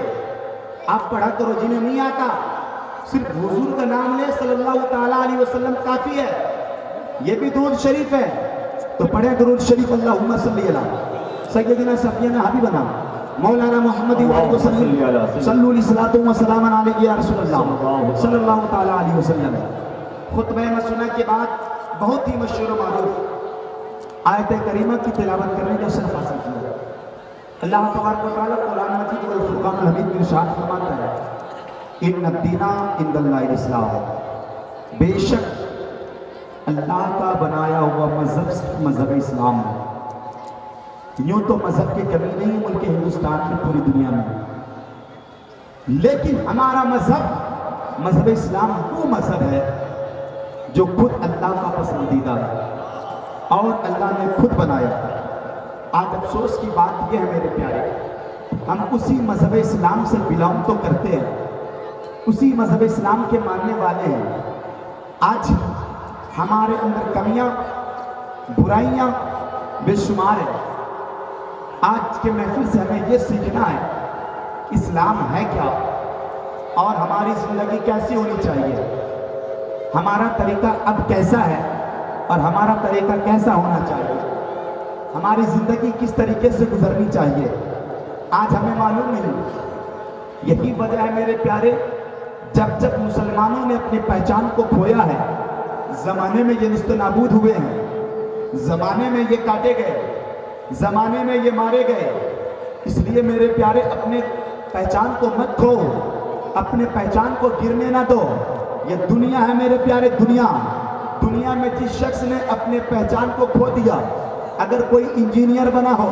आप पढ़ा करो। जिन्हें नहीं आता सिर्फ हुजूर का नाम ले सल्लल्लाहु तआला अलैहि वसल्लम काफी है, ये भी दुरूद शरीफ है, तो पढ़े दुरूद शरीफ। अल्लाहुम्मा सल्ली अला सय्यदिना सफियना हबीबना मौलाना मुहम्मद व सल्लल्लाहु अलैहि वसल्लम या रसूलल्लाह सल्लल्लाहु तआला अलैहि वसल्लम। खुतबे मसनूना के बाद बहुत ही मशहूर व मारूफ आयत करीमा की तिलावत करने का शर्फ हासिल किया। अल्लाह तबारक व तआला कुरान मजीद और फुरकान हमीद में इरशाद फरमाता है, इन्ना दीना इंदल्लाहिल इस्लाम, बेशक अल्लाह का बनाया हुआ मजहब सिर्फ मजहब इस्लाम है। यूं तो मजहब की कमी नहीं है मुल्क हिंदुस्तान में, पूरी दुनिया में, लेकिन हमारा मजहब मजहब इस्लाम वो मजहब है जो खुद अल्लाह का पसंदीदा है और अल्लाह ने खुद बनाया। आज अफसोस की बात यह है मेरे प्यारे, हम उसी मजहब इस्लाम से बिलोंग तो करते हैं, उसी मजहब इस्लाम के मानने वाले हैं। आज हमारे अंदर कमियां बुराइयां बेशुमार है। आज के महफिल से हमें यह सीखना है इस्लाम है क्या और हमारी जिंदगी कैसी होनी चाहिए, हमारा तरीका अब कैसा है और हमारा तरीका कैसा होना चाहिए, हमारी ज़िंदगी किस तरीके से गुजरनी चाहिए, आज हमें मालूम नहीं। यही वजह है मेरे प्यारे, जब जब मुसलमानों ने अपनी पहचान को खोया है, ज़माने में ये निस्तनाबूद हुए हैं, ज़माने में ये काटे गए, ज़माने में ये मारे गए। इसलिए मेरे प्यारे अपने पहचान को मत खो, अपने पहचान को गिरने ना दो। ये दुनिया है मेरे प्यारे, दुनिया में जिस शख्स ने अपने पहचान को खो दिया, अगर कोई इंजीनियर बना हो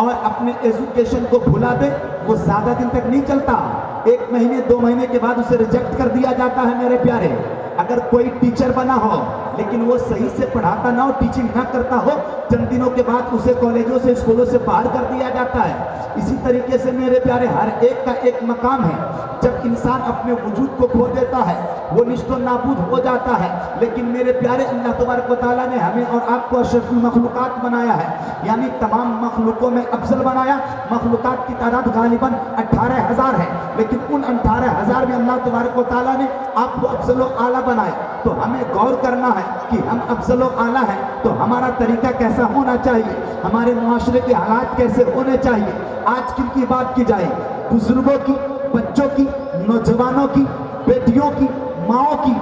اور اپنے ایجوکیشن کو بھلا دے وہ زیادہ دن تک نہیں چلتا. 1 مہینے 2 مہینے کے بعد اسے ریجیکٹ کر دیا جاتا ہے میرے پیارے. اگر کوئی ٹیچر بنا ہو لیکن وہ صحیح سے پڑھاتا نہ ہو, ٹیچنگ نہ کرتا ہو, چند دنوں کے بعد اسے کالجوں سے اسکولوں سے باہر کر دیا جاتا ہے. اسی طریقے سے میرے پیارے ہر ایک کا ایک مقام ہے. جب انسان اپنے وجود کو کھو دیتا ہے وہ نشت و نابود ہو جاتا ہے. لیکن میرے پیارے اللہ تبارک و تعالیٰ نے ہمیں اور آپ کو اشرف المخلوقات بنایا ہے, یعنی تمام مخلوقوں میں افضل بنایا. مخلوقات کی تعداد غالباً 18,000 ہے, لیکن ان 18,000 میں اللہ تبارک و تعالیٰ نے آپ کو افضل و اعلیٰ بنائے. تو ہمیں غور کرنا ہے کہ ہم افضل و اعلیٰ ہیں تو ہمارا طریقہ کیسا ہونا چاہیے, ہمارے معاشرے کے حالات کیسے ہونے چاہیے. آج کن کی بات کی جائے, بزرگوں کی, بچوں کی, نوجوانوں کی, بیٹیوں کی, ماؤں کی,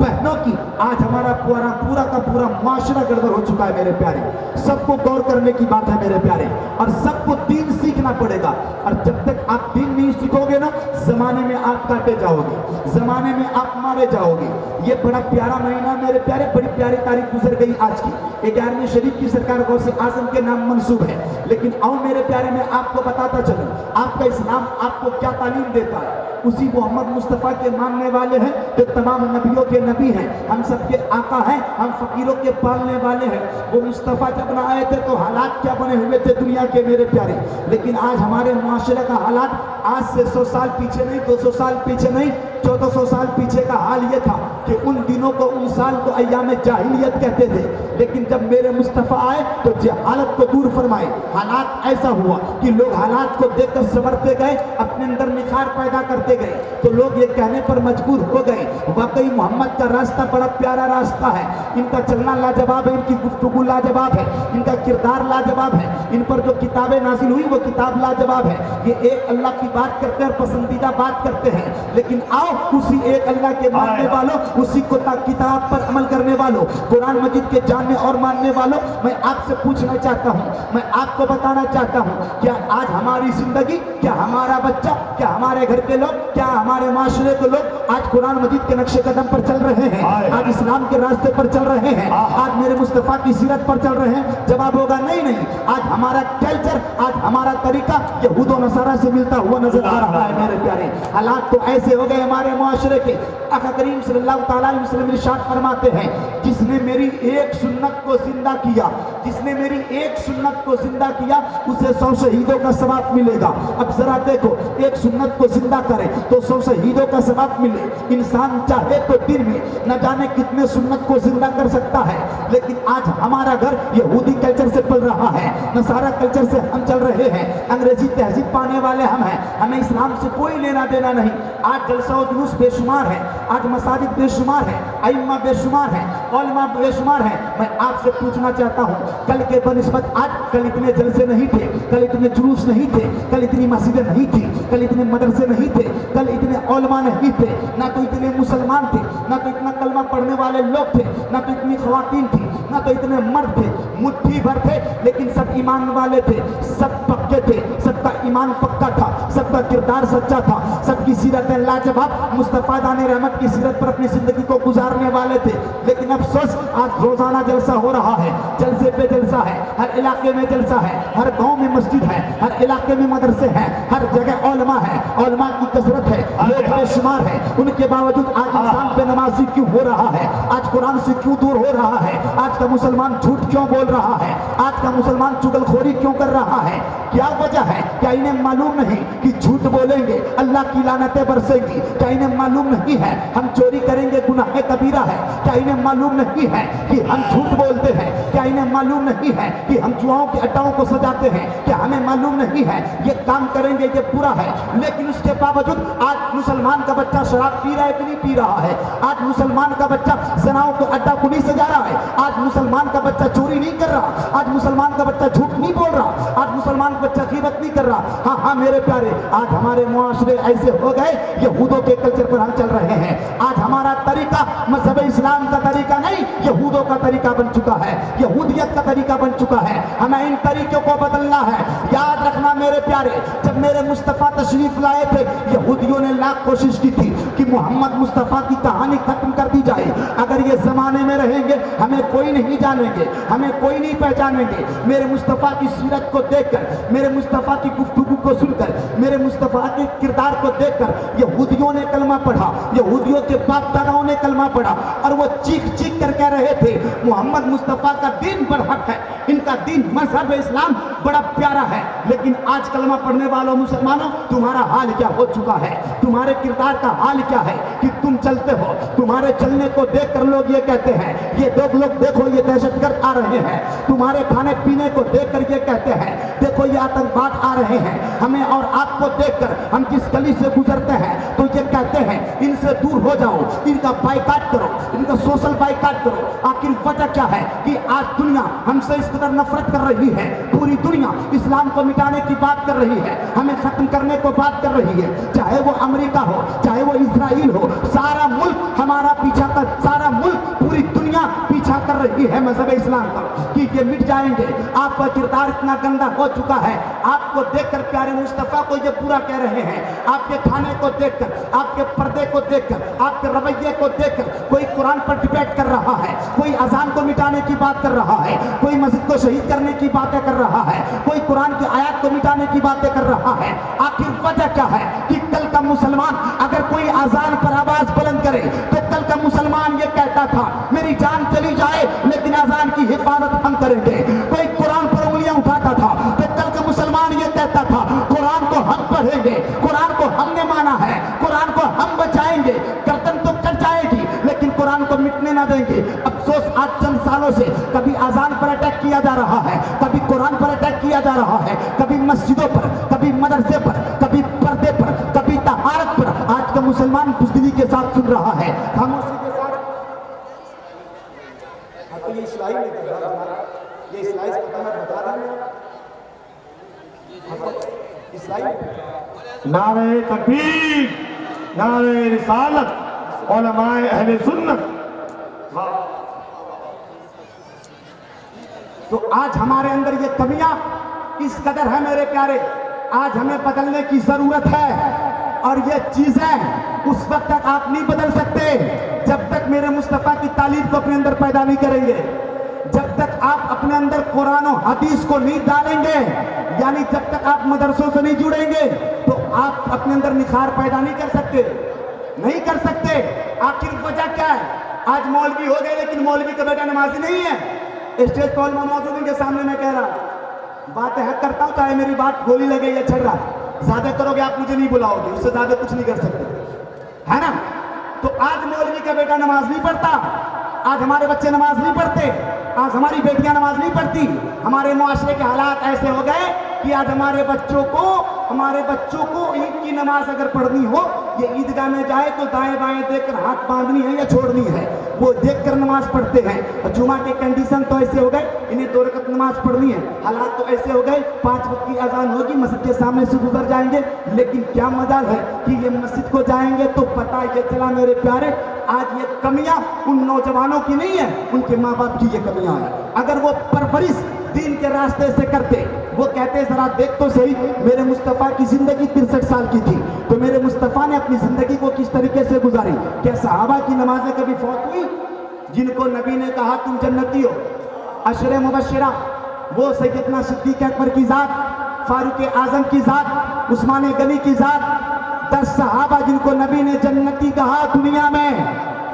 بہنوں کی. آج ہمارا پورا کا پورا معاشرہ گڑبڑ ہو چکا ہے میرے پیارے. سب کو غور کرنے کی بات ہے میرے پیارے, اور سب کو دین سیکھنا پڑے گا. اور جب تک آپ دین نہیں سیکھو گے نا, زمانے میں آپ کاٹے جاؤ گے, زمانے میں آپ مارے جاؤ گے. یہ بڑا پیارا مہینہ میرے پیارے, بڑی پیاری تاریخ گزر گئی آج کی. 11ویں شریف کی سرکار غوث اعظم کے نام منسوب ہے. لیکن آؤ میرے پیارے میں آپ کو بتاتا چلوں آپ کا اسلام آپ کو کیا تعلیم دیتا ہے. اسی محمد مصطفیٰ کے ماننے والے ہیں جو تمام نبیوں کے نبی ہیں, ہم سب کے آقا ہیں, ہم فقیروں کے پالنے والے ہیں. وہ مصطفیٰ جب نہ آئے تھے تو حالات کیا بنے ہوئے تھے دنیا کے میرے پیارے. لیکن آج ہمارے معاشرے کا حالات آج سے 100 سال پیچھے نہیں, 200 سال پیچھے نہیں, 1400 سال پیچھے کا حال یہ تھا کہ ان دنوں کو, ان سال کو ایام جاہلیت کہتے تھے. لیکن جب میرے مصطفیٰ آئے تو جہالت کو دور فرمائے. حالات ایسا ہوا کہ لوگ حالات کو دیکھ کر سنورتے گئے, اپنے اندر نکھار پیدا کرتے گئے. تو لوگ یہ کہنے پر مجبور ہو گئے واقعی محمد کا راستہ بڑا پیارا راستہ ہے, ان کا چلنا لاجواب ہے, ان کی گفتگو لاجواب ہے, ان کا کردار لاجواب ہے, ان پر جو کتابیں نازل ہوئی وہ کتاب لاجواب ہے. یہ ایک اللہ کی بات کرتے ہیں اور پسندیدہ بات کرتے ہیں. لیکن آؤ اسی ایک اللہ کے ماننے والوں, اسی کو کتاب پر عمل کرنے والوں, قرآن مجید کے جاننے اور ماننے والوں, میں آپ سے پوچھنا چاہتا ہوں, میں آپ کو بتانا چاہتا ہوں, کیا آج ہماری زندگی, کیا ہمارا بچہ, کیا ہمارے گھر کے لوگ, کیا ہمارے معاشرے کے لوگ آج قرآن مجید کے نقش قدم پر چل رہے ہیں, آج اسلام کے راستے پر چل رہے ہیں, آج میرے مصطفیٰ کی سیرت پر چل رہے ہیں؟ جواب ہوگا نہیں نہیں. آج ہمارا کلچر, آج ہمارا طریقہ یہود و نصارہ سے ملتا ہوا نظر آ رہا ہے میرے پیارے. حالات تو ایسے ہو گئے ہمارے معاشرے کے. آقا کریم صلی اللہ تعالیٰ علیہ وسلم ارشاد فرماتے ہیں, جس نے میری ایک سنت کو زندہ کیا, جس نے میری ایک سنت کو زندہ کیا اسے 100 شہیدوں کا ثواب ملے گا. اب ذرا دیکھو, ایک سنت کو زندہ کرے تو 100 شہیدوں کا ثواب ملے. انسان چاہے تو دن میں نہ جانے کتنے سنت کو زندہ کر سکتا ہے. لیکن آج ہمارا گھر یہودی کلچر سے پل رہا ہے, نصارہ کلچر سے ہم چل رہے ہیں, انگریزی تہذیب پانے والے ہم ہیں, ہمیں اسلام سے کوئی لینا دینا نہیں. آج جلسہ و جلوس بے شمار ہے, آج مساجد بے شمار ہے, ائمہ بے شمار ہیں, علماء بے شمار ہیں. میں آپ سے پوچھنا چاہتا ہوں, کل کے بنسبت آج کل اتنے جلسے نہیں تھے, کل اتنے جلوس نہیں تھے, کل اتنی مسجدیں نہیں تھی, کل اتنے مدرسے نہیں تھے, کل اتنے علماء نہیں تھے, نہ تو اتنے مسلمان تھے, نہ تو اتنا کلمہ پڑھنے والے لوگ تھے, نہ تو اتنی خواتین تھی, نہ تو اتنے مرد تھے. مٹھی بھر تھے لیکن سب ایمان والے تھے, سب پکے تھے, سب کا ایمان پکا تھا, سب کا کردار سچا تھا, سب کی سیرتیں لاجواب مصطفیٰ دان رحمت کی سیرت پر اپنی زندگی کو گزارنے والے تھے. لیکن افسوس آج روزانہ جلسہ ہو رہا ہے, جلسے پہ جلسہ ہے, ہر علاقے میں جلسہ ہے, ہر گاؤں میں مسجد ہے, ہر علاقے میں مدرسے ہیں, ہر جگہ علماء ہے, علماء کی کثرت ہے, لوگ بے شمار ہے. ان کے باوجود آج انسان بے نمازی کیوں ہو رہا ہے, آج قرآن سے کیوں دور ہو رہا ہے, آج کا مسلمان جھوٹ کیوں بول رہا ہے, آج کا مسلمان چغل خوری کیوں کر رہا ہے؟ کیا وجہ ہے؟ کیا انہیں معلوم نہیں کہ جھوٹ بولیں گے اللہ کی لعنتیں برسیں گی؟ کیا انہیں معلوم نہیں ہے ہم چوری کریں گے گناہ کبیرہ ہے؟ کیا انہیں معلوم نہیں ہے کہ ہم جھوٹ بولتے ہیں؟ کیا انہیں معلوم نہیں ہے کہ ہم جواؤں کے اڈاؤں کو سجاتے ہیں؟ کیا ہمیں معلوم نہیں ہے یہ کام کریں گے یہ برا ہے؟ لیکن اس کے باوجود آج مسلمان کا بچہ شراب پی رہا ہے کہ نہیں پی رہا ہے؟ آج مسلمان کا بچہ زناؤں کو اڈا کو نہیں سجا رہا ہے؟ آج مسلمان کا بچہ چوری نہیں کر رہا, آج مسلمان کا بچہ جھوٹ نہیں بول رہا, آج مسلمان کا بچہ غیبت نہیں کر رہا. ہاں میرے پیارے, آج ہمارے معاشرے ایسے ہو گئے یہودوں کے کلچر پر ہم چل رہے ہیں. آج ہمارے हमारा तरीका मजहब इस्लाम का तरीका नहीं, यहूदों का तरीका बन चुका है, यहूदियत का तरीका बन चुका है। हमें इन तरीकों को बदलना है। याद रखना मेरे प्यारे, जब मेरे मुस्तफ़ा तशरीफ लाए थे, यहूदियों ने लाख कोशिश की थी कि मोहम्मद मुस्तफ़ा की कहानी खत्म कर दी जाए। अगर ये ज़माने में रहेंगे हमें कोई नहीं जानेंगे, हमें कोई नहीं पहचानेंगे। मेरे मुस्तफ़ा की सीरत को देखकर, मेरे मुस्तफ़ा की गुफ्तगू को सुनकर, मेरे मुस्तफ़ा के किरदार को देखकर यहूदियों ने कलमा पढ़ा, यहूदियों के बाप दादाओं ने कलमा पढ़ा और वो चीख चीख कर कह रहे थे मोहम्मद मुस्तफ़ा का दीन बरहक है, इनका दीन मजहब इस्लाम बड़ा प्यारा है। लेकिन आज कलमा पढ़ने वालों मुसलमानों, तुम्हारा हाल क्या हो चुका है, तुम्हारे किरदार का हाल क्या है कि तुम चलते हो, तुम्हारे चलने को देख कर लोग ये कहते हैं ये लोग देखो ये दहशतगर्द आ रहे हैं, तुम्हारे खाने पीने को देख कर ये कहते हैं देखो ये आतंकवाद आ रहे हैं। हमें और आपको देखकर हम जिस गली से गुजरते हैं तो ये कहते हैं इनसे दूर हो जाओ, इनका बाइकाट करो, इनका सोशल बाइकाट करो। आखिर वजह क्या है कि आज दुनिया हमसे इस कदर नफरत कर रही है, पूरी दुनिया इस्लाम को मिटाने की बात कर रही है, हमें खत्म करने को बात कर रही है। चाहे वो अमेरिका हो, चाहे वो इजराइल हो, सारा मुल्क हमारा पीछा कर, सारा मुल्क पूरी दुनिया पीछा कर रही है मजहब इस्लाम का कि ये मिट जाएंगे। आपका किरदार इतना गंदा हो चुका है, आपको देखकर प्यारे मुस्तफ़ा को ये पूरा कह रहे हैं, आपके खाने को देखकर, आपके पर्दे को देखकर, आपके रवैये को देखकर कोई कुरान पर डिबेट कर रहा है, कोई अजान को मिटाने की बात कर रहा है, कोई मस्जिद को शहीद करने की बातें कर रहा है, कोई कुरान की आयत को मिटाने की बातें कर रहा है। आखिर वजह क्या है कि कल का मुसलमान अगर कोई अजान पर आवाज बुलंद करे तो कल का मुसलमान ये कहता था मेरी जान चली जाए लेकिन अजान की हिफाजत हम करेंगे। कोई कुरान पर उंगलियां उठाता था तो कल का मुसलमान ये कहता था कुरान को हम पढ़ेंगे, कुरान को हमने माना है, कुरान को हम बचाएंगे। गर्दन तो कट जाएगी लेकिन कुरान को मिटने ना देंगे। अफसोस आज चंद सालों से कभी अजान पर अटैक किया जा रहा है, कभी कुरान पर अटैक किया जा रहा है, कभी मस्जिदों पर, कभी मदरसे पर, कभी पर्दे पर, कभी तहारत पर। आज का मुसलमान बुज़दिली के साथ सुन रहा है, खामोशी के साथ। तो ये स्लाइड नहीं कर रहा, ये स्लाइड का मैं बता रहा हूं, स्लाइड नारे तकबीर, नारे रिसालत, उलमाए अहले सुन्नत। तो आज हमारे अंदर ये कमियां इस कदर है मेरे प्यारे, आज हमें बदलने की जरूरत है। और ये चीजें उस वक्त तक आप नहीं बदल सकते जब तक मेरे मुस्तफ़ा की तालीम को अपने अंदर पैदा नहीं करेंगे, जब तक आप अपने अंदर कुरान और हदीस को नहीं डालेंगे, यानी जब तक आप मदरसों से नहीं जुड़ेंगे तो आप अपने अंदर निखार पैदा नहीं कर सकते, नहीं कर सकते। आखिर वजह क्या है? आज मौलवी हो गए लेकिन मौलवी का बेटा नमाजी नहीं है। स्टेज पर मौजूद इनके सामने मैं कह रहा बात हक करता हूं, चाहे मेरी बात गोली लगे या छड़ रहा, ज्यादा करोगे आप मुझे नहीं बुलाओगे, उससे ज्यादा कुछ नहीं कर सकते, है ना। तो आज मौलवी का बेटा नमाज नहीं पढ़ता, आज हमारे बच्चे नमाज नहीं पढ़ते, आज हमारी बेटियां नमाज नहीं पढ़ती। हमारे मुआशरे के हालात ऐसे हो गए कि आज हमारे बच्चों को ईद की नमाज अगर पढ़नी हो, ये ईदगाह में जाए तो दाएं बाएं देखकर हाथ बांधनी है या छोड़नी है, वो देखकर नमाज पढ़ते हैं। और जुमा के कंडीशन तो ऐसे हो गए, इन्हें 2 रकत नमाज पढ़नी है, हालात तो ऐसे हो गए 5 वक्त की अजान होगी, मस्जिद के सामने से गुजर जाएंगे। लेकिन क्या मजाल है कि ये मस्जिद को जाएंगे तो पता ये चला मेरे प्यारे, आज ये कमियां उन नौजवानों की नहीं है, उनके माँ बाप की ये कमियां हैं। अगर वो परवरिश दीन के रास्ते से करते, वो कहते जरा देख तो सही मेरे मुस्तफ़ा की जिंदगी 63 साल की थी, तो मेरे मुस्तफ़ा ने अपनी जिंदगी को किस तरीके से गुजारी। क्या सहाबा की नमाजें कभी फौत हुई जिनको नबी ने कहा तुम जन्नती हो? अशरे मुबश्शिरा, वो सैयदना सिद्दीक़ अकबर की जात, फारूक आजम की जात, उस्मान गनी की जात, 10 सहाबा जिनको नबी ने जन्नती कहा दुनिया में,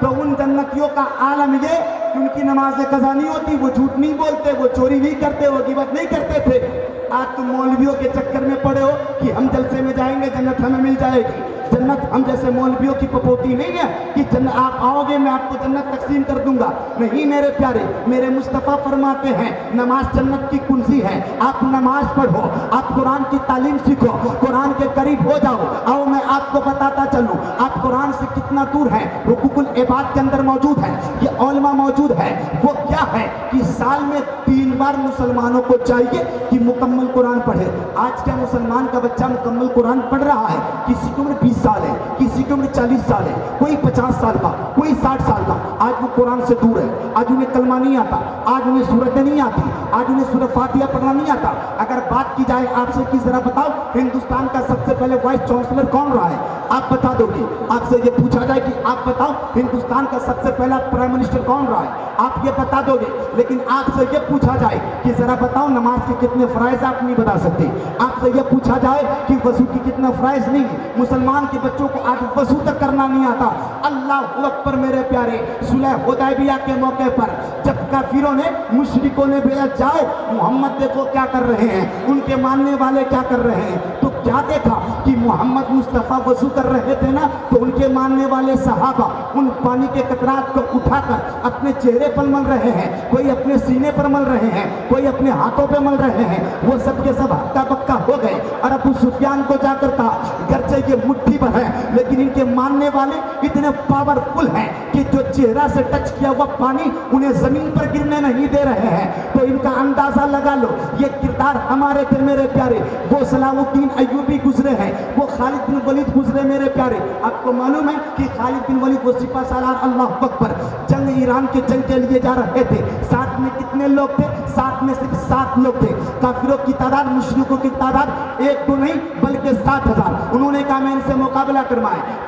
तो उन जन्नतियों का आलम ये कि उनकी नमाज़ें कज़ा नहीं होती, वो झूठ नहीं बोलते, वो चोरी नहीं करते, वो गिबत नहीं करते थे। आज तुम मौलवियों के चक्कर में पड़े हो कि हम जलसे में जाएंगे जन्नत हमें मिल जाएगी। जन्नत हम जैसे मौलवियों की पपोती नहीं है कि जन्नत आप आओगे मैं आपको जन्नत तकसीम कर दूंगा, नहीं मेरे प्यारे। मेरे मुस्तफ़ा फरमाते हैं नमाज जन्नत की कुंजी है, आप नमाज पढ़ो, आप कुरान की तालीम सीखो, कुरान के करीब हो जाओ। आओ मैं आपको बताता चलूं, आप कुरान से कितना दूर है, हुकूकुल इबाद के अंदर मौजूद है, ये उलमा मौजूद है। वो क्या है कि साल में 3 बार मुसलमानों को चाहिए कि मुकम्मल कुरान पढ़े। आज क्या मुसलमान का बच्चा मुकम्मल कुरान पढ़ रहा है? किसी की उम्र 20 साल है, किसी की उम्र 40 साल है, कोई 50 साल का, कोई 60 साल का। आज वो कुरान से दूर है, आज उन्हें कलमा नहीं आता, आज उन्हें सूरतें नहीं आती, आज उन्हें सूरह फातिहा पढ़ना नहीं आता। अगर बात की जाए आपसे कि जरा बताओ हिंदुस्तान का सबसे पहले वाइस चांसलर कौन रहा है, आप बता दोगे। आपसे ये पूछा जाए कि आप बताओ हिंदुस्तान का सबसे पहला प्राइम मिनिस्टर कौन रहा है, आप ये बता दोगे। लेकिन आपसे ये पूछा जाए कि जरा बताओ नमाज के कितने फराइज, आप नहीं बता सकते। आपसे ये पूछा जाए कि वजू की कितना फराइज, नहीं। मुसलमान के बच्चों को आज वजू तक करना नहीं आता। अल्लाह अकबर मेरे प्यारे, सुलह हुदैबिया के मौके पर जब काफिरों ने, मुशरिकों ने भेजा जाओ मोहम्मद देखो क्या कर रहे हैं, उनके मानने वाले क्या कर रहे हैं, तो क्या देखा कि मोहम्मद मुस्तफ़ा वजू कर रहे थे ना, तो उनके मानने वाले सहाबा उन पानी के कतरात को उठाकर अपने चेहरे पर मल रहे हैं, कोई अपने सीने पर मल रहे हैं, कोई अपने हाथों पे मल रहे हैं। वो सब के सब हक्का बक्का हो गए और अबू सुफियान को जाकर कहा गर्चे ये मुट्ठी पर है, लेकिन इनके मानने वाले इतने पावरफुल हैं कि जो चेहरा से टच किया हुआ पानी उन्हें जमीन पर गिरने नहीं दे रहे हैं। तो इनका अंदाजा लगा लो, ये किरदार हमारे थे मेरे प्यारे। वो सलामुद्दीन अय्यूबी गुजरे हैं, वो खालिद बिन वलीद गुजरे मेरे प्यारे। आपको मालूम है कि खालिद बिन वलीद वो सिपा सालार, अल्लाह अकबर, जंग ईरान के जंग के लिए जा रहे थे। साथ में कितने लोग थे? साथ में सिर्फ 7 लोग थे। काफिरों की तादाद, मुशरिकों की तादाद 1 तो नहीं बल्कि 7,000। उन्होंने कहा मैं इनसे मुकाबला करना है।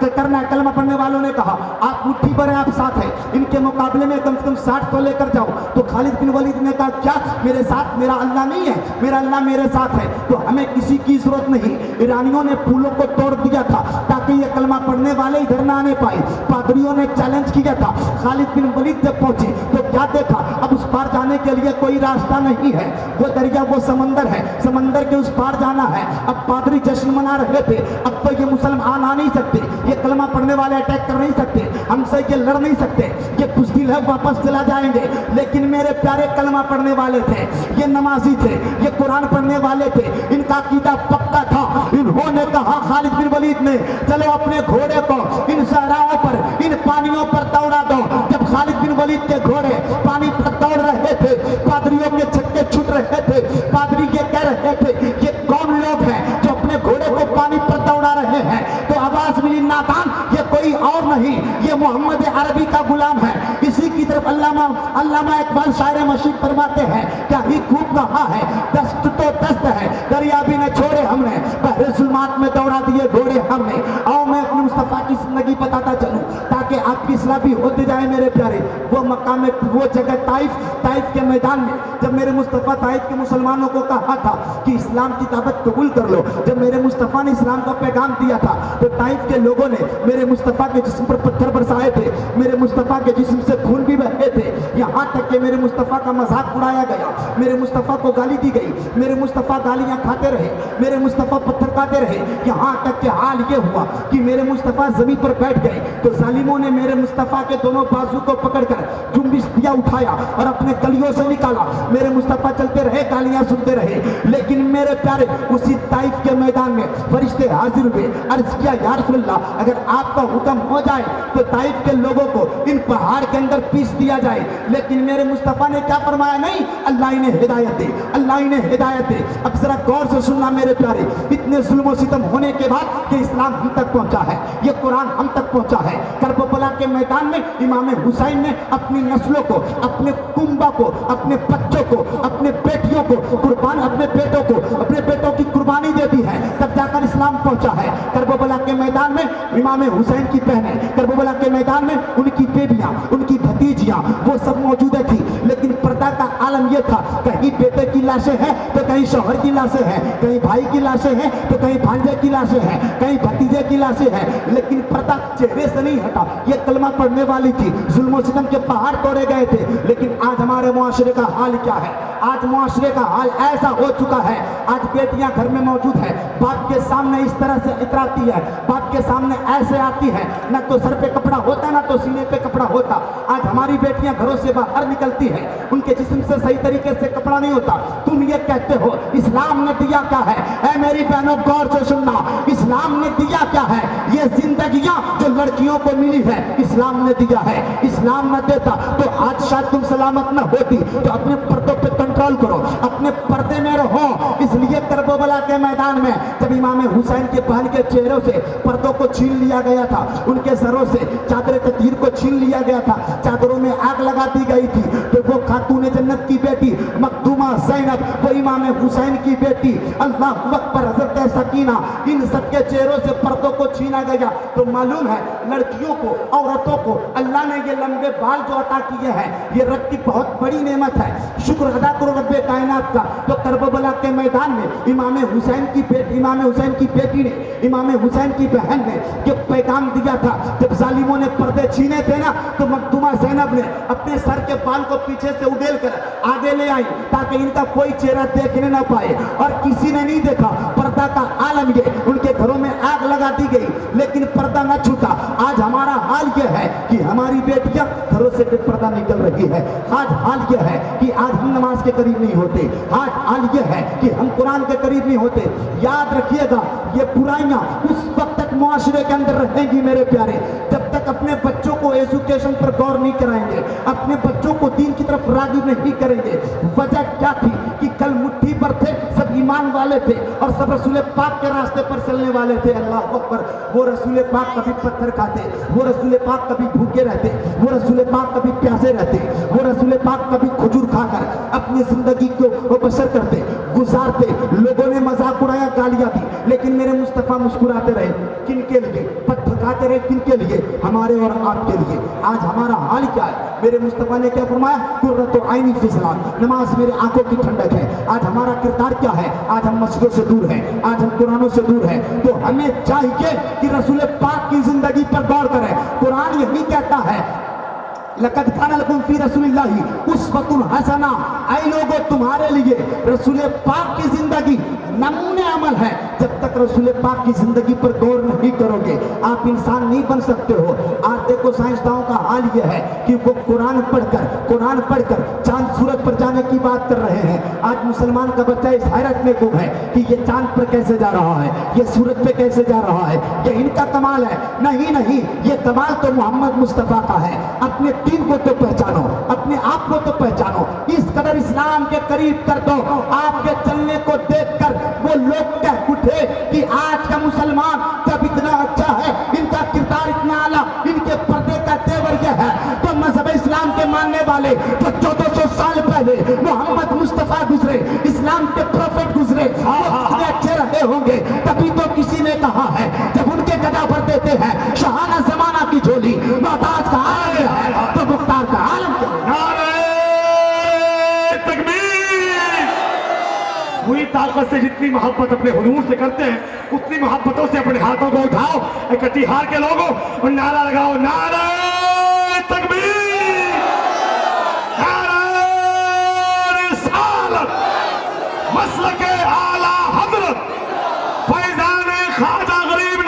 कलमा पढ़ने वालों ने कहा आप मुट्ठी पर हैं, आप साथ हैं, इनके मुकाबले में कम से कम 60 तो लेकर जाओ। तो खालिद बिन वलीद ने कहा क्या मेरे साथ मेरा अल्लाह नहीं है? मेरा अल्लाह मेरे साथ है, तो हमें किसी की जरूरत नहीं। ईरानियों ने पुलों को तोड़ दिया था ताकि ये कलमा पढ़ने वाले इधर ना आने पाए। पादरियों ने चैलेंज किया था। खालिद बिन वलीद जब पहुंचे तो क्या देखा, अब उस पार जाने के लिए कोई रास्ता नहीं है, वो दरिया, वो समंदर है, समंदर के उस पार जाना है। अब पादरी जश्न मना रहे थे, अब तो ये मुसलमान आ नहीं सकते, ये कलमा पढ़ने वाले अटैक कर नहीं सकते, हमसे ये लड़ नहीं सकते, ये बुज़दिल है, वापस चला जाएंगे। लेकिन मेरे प्यारे कलमा पढ़ने वाले थे, ये नमाजी थे, ये कुरान पढ़ने वाले थे, इनका अकीदा पक्का था। इन्होंने कहा खालिद बिन वलीद ने चलो अपने घोड़े को इन सहराओं पर, इन पानियों पर दौड़ा दो। जब खालिद बिन वलीद के घोड़े पानी पर दौड़ रहे थे, पादरियों के छक्के छूट रहे थे। पादरी ये कह रहे थे ये कौन लोग हैं जो अपने घोड़े को पानी पर दौड़ा रहे हैं? तो आवाज मिली नादान, ये कोई और नहीं, ये मोहम्मद अरबी का गुलाम है। इसी की तरफ अल्लामा इकबाल शायर मशीद फरमाते हैं क्या ही खूब कहा है, दस्त तो दस्त है, दरिया भी न छोड़े हमने, बहरे जुल्मात में दौड़ा दिए घोड़े हमने। आओ मैं अपने मुस्तफा की जिंदगी बताता चलूं ताकि आपकी इस्लाह भी होते जाए मेरे प्यारे। वो मक्का में, वो जगह ताइफ के मैदान में, जब मेरे मुस्तफा ताइफ के मुसलमानों को कहा था कि इस्लाम की दावत कबूल कर लो, जब मेरे मुस्तफा ने इस्लाम का पैगाम दिया था तो ताइफ के लोगों ने मेरे मुस्तफा के जिस्म पर पत्थर बरसाए थे, मेरे मुस्तफा के जिस्म से खून भी बहे थे। यहाँ तक कि मेरे मुस्तफा का मजाक उड़ाया गया, मेरे मुस्तफा को गाली दी गई, मेरे मुस्तफा गालियाँ खाते रहे, मेरे मुस्तफा पत्थर खाते रहे। यहाँ तक कि हाल ये हुआ कि मेरे मुस्तफा जमीन पर बैठ गए तो जालिमों ने मेरे मुस्तफा के दोनों बाजू को पकड़कर जुम्बिश दिया, उठाया और अपने गलियों से निकाला। मेरे मुस्तफा चलते रहे, गालियां सुनते रहे। लेकिन मेरे प्यारे उसी ताइफ के मैदान में फरिश्ते हाजिर हुए, अर्ज किया या रसूलल्लाह अगर आपका हुक्म हो जाए तो ताइफ के लोगों को इन पहाड़ के अंदर पीस दिया जाए। लेकिन मेरे मुस्तफा ने क्या फरमाया? नहीं, अल्लाह इन्हें हिदायत दे, अल्लाह इन्हें हिदायत दे। अब जरा गौर से सुनना मेरे प्यारे, इतने जुल्म सितम होने के बाद कि इस्लाम हम तक पहुंचा है, ये कुरान हम तक पहुंचा है। करबला के मैदान में इमाम हुसैन ने अपनी नस्लों को, अपने कुंबा को, अपने बच्चों को, अपने बेटियों को कुर्बान, अपने बेटों की कुर्बानी दे दी है, तब जाकर इस्लाम पहुंचा है। करबला के मैदान में इमाम हुसैन की बहनें, करबला के मैदान में उनकी बेटियां, उनकी भतीजियां, वो सब मौजूद थी। लेकिन पर्दा का आलम यह था, कहीं बेटे की लाशें हैं तो कहीं शौहर की लाशें हैं, कहीं भाई की लाशें हैं तो कहीं भांजे की लाशें हैं, कहीं भतीजे की लाशें हैं। लेकिन पर्दा चेहरे से नहीं हटा। ये कलमा पढ़ने वाली थी, जुल्म और सितम के पहाड़ तोड़े गए थे। लेकिन आज हमारे मुआशरे का हाल क्या है? आज मुआशरे का हाल ऐसा हो चुका है, आज बेटियां घर में मौजूद है, बाप के सामने इस तरह से इतराती है, बाप के सामने ऐसे आती है, ना तो सर पे कपड़ा होता ना तो सीने पे कपड़ा होता। आज हमारी बेटियां घरों से बाहर निकलती है, उनके जिस्म से सही तरीके से कपड़ा नहीं होता। तुम ये कहते हो इस्लाम ने दिया क्या है? ऐ मेरी बहनों गौर से सुनना, इस्लाम ने दिया क्या है? ये जिंदगियां जो लड़कियों को मिली है इस्लाम ने दिया है। इस्लाम न देता तो आज शायद तुम सलामत न होती। तो अपने पर्दों पे कंट्रोल करो, अपने पर्दे में रहो। इसलिए करबला के मैदान में जब इमाम हुसैन के बहन के चेहरों से पर्दों को छीन लिया गया था, उनके सरों से चादर तकदीर को छीन लिया गया था, चादरों में आग लगा दी गई थी, तो वो खातून जन्नत की बेटी मखदूमा ज़ैनब, वो इमाम हुसैन की बेटी, अल्लाह अकबर, हज़रत सकीना, इन सबके चेहरों से पर्दों को छीना गया। तो मालूम है लड़कियों को, औरतों को अल्लाह ने ये लंबे बाल जो अता किए हैं, ये रब की बहुत बड़ी नेमत है। शुक्र अदा करो रब्बे कायनात का। तो करबला के मैदान में इमाम हुसैन की बेटी ने, इमाम हुसैन की बहन ने ये पैगाम दिया था। जब जालिमों ने पर्दे छीने थे ना, तो मखदूमा ज़ैनब ने अपने सर के बाल को पीछे से उड़ेल कर आगे ले आई ताकि इनका कोई चेहरा देखने ना पाए, और किसी ने नहीं देखा। पर्दा का आलम ये, उनके घरों में आग लगा दी गई लेकिन पर्दा न छूटा। आज हमारा हाल यह है कि हमारी बेटियां घरों से बेपर्दा निकल रही है। आज हाल यह है कि आज हम नमाज के करीब नहीं होते, आज हाल यह है कि हम कुरान के करीब नहीं होते। याद रखिएगा ये बुराइयां उस वक्त तक मुआशरे के अंदर रहेंगी मेरे प्यारे, जब तक अपने बच्चों को एजुकेशन पर गौर नहीं कराएंगे, अपने बच्चों को दीन की तरफ राग़िब नहीं करेंगे। वजह क्या थी कि कल मुट्ठी पर थे, सब ईमान वाले थे और सब रसूल पाक के रास्ते पर चलने वाले थे। अल्लाह अकबर। वो रसूल पाक कभी पत्थर खाते, वो रसूल पाक कभी भूखे रहते, वो रसूल पाक कभी प्यासे रहते, वो रसूल पाक कभी खजूर खाकर अपनी जिंदगी को बसर करते, गुजारते। लोगों ने मजाक उड़ाया, गालियां दी, लेकिन मेरे मुस्तफ़ा मुस्कुराते रहे। किन के लिए? पत्थर खाते रहे, किन के लिए? हमारे और आपके लिए। आज हमारा हाल क्या है? मेरे मुस्तफ़ा ने क्या फरमाया? कुर्रतु ऐनी फी सलात, नमाज मेरे आंखों की ठंडक है। आज हमारा किरदार क्या है? आज हम मस्जिदों से दूर हैं, आज हम कुरानों से दूर हैं। तो हमें चाहिए कि रसूल पाक की जिंदगी पर गौर करें। कुरान यही कहता है लक़द काना लकुम फी रसूलिल्लाहि उस्वतुन हसना, ऐ लोगों तुम्हारे लिए रसूल पाक की जिंदगी नमूने अमल है। जब तक रसूल पाक की जिंदगी पर गौर नहीं करोगे आप इंसान नहीं बन सकते हो। आज देखो साइंसदानों का हाल यह है कि वो कुरान पढ़कर चांद सूरज पर जाने की बात कर रहे हैं। आज मुसलमान का बच्चा इस हैरत में गुम है कि ये चांद पर कैसे जा रहा है, ये सूरज पे कैसे जा रहा है, ये इनका कमाल है। नहीं, ये कमाल तो मोहम्मद मुस्तफ़ा का है। अपने दीन को तो पहचानो, अपने आप को तो पहचानो, इस कदर इस्लाम के करीब कर दो। आपके चलने को देखकर वो लोग कह उठे कि आज का मुसलमान जब इतना अच्छा है, इनका किरदार इतना आला, इनके पर्दे का तेवर यह है, तो मजहब इस्लाम के मानने वाले जो 1400 साल पहले मोहम्मद मुस्तफ़ा गुजरे, इस्लाम के प्रोफेट गुजरे, वो कितने अच्छे रहे होंगे। तभी तो किसी ने कहा है जब उनके गदा भर देते हैं शहाना जमाना की झोली, मोहताज का आलम है तो मुख्तार का आलम क्या है? नारे तकबीर। पूरी ताकत से जितनी मोहब्बत अपने हुजूर से करते हैं उतनी मोहब्बतों से अपने हाथों को उठाओ इकट्ठी हार के लोगों और नारा लगाओ, नारे तकबीर, नारे रिसालत, मसलके आला हज़रत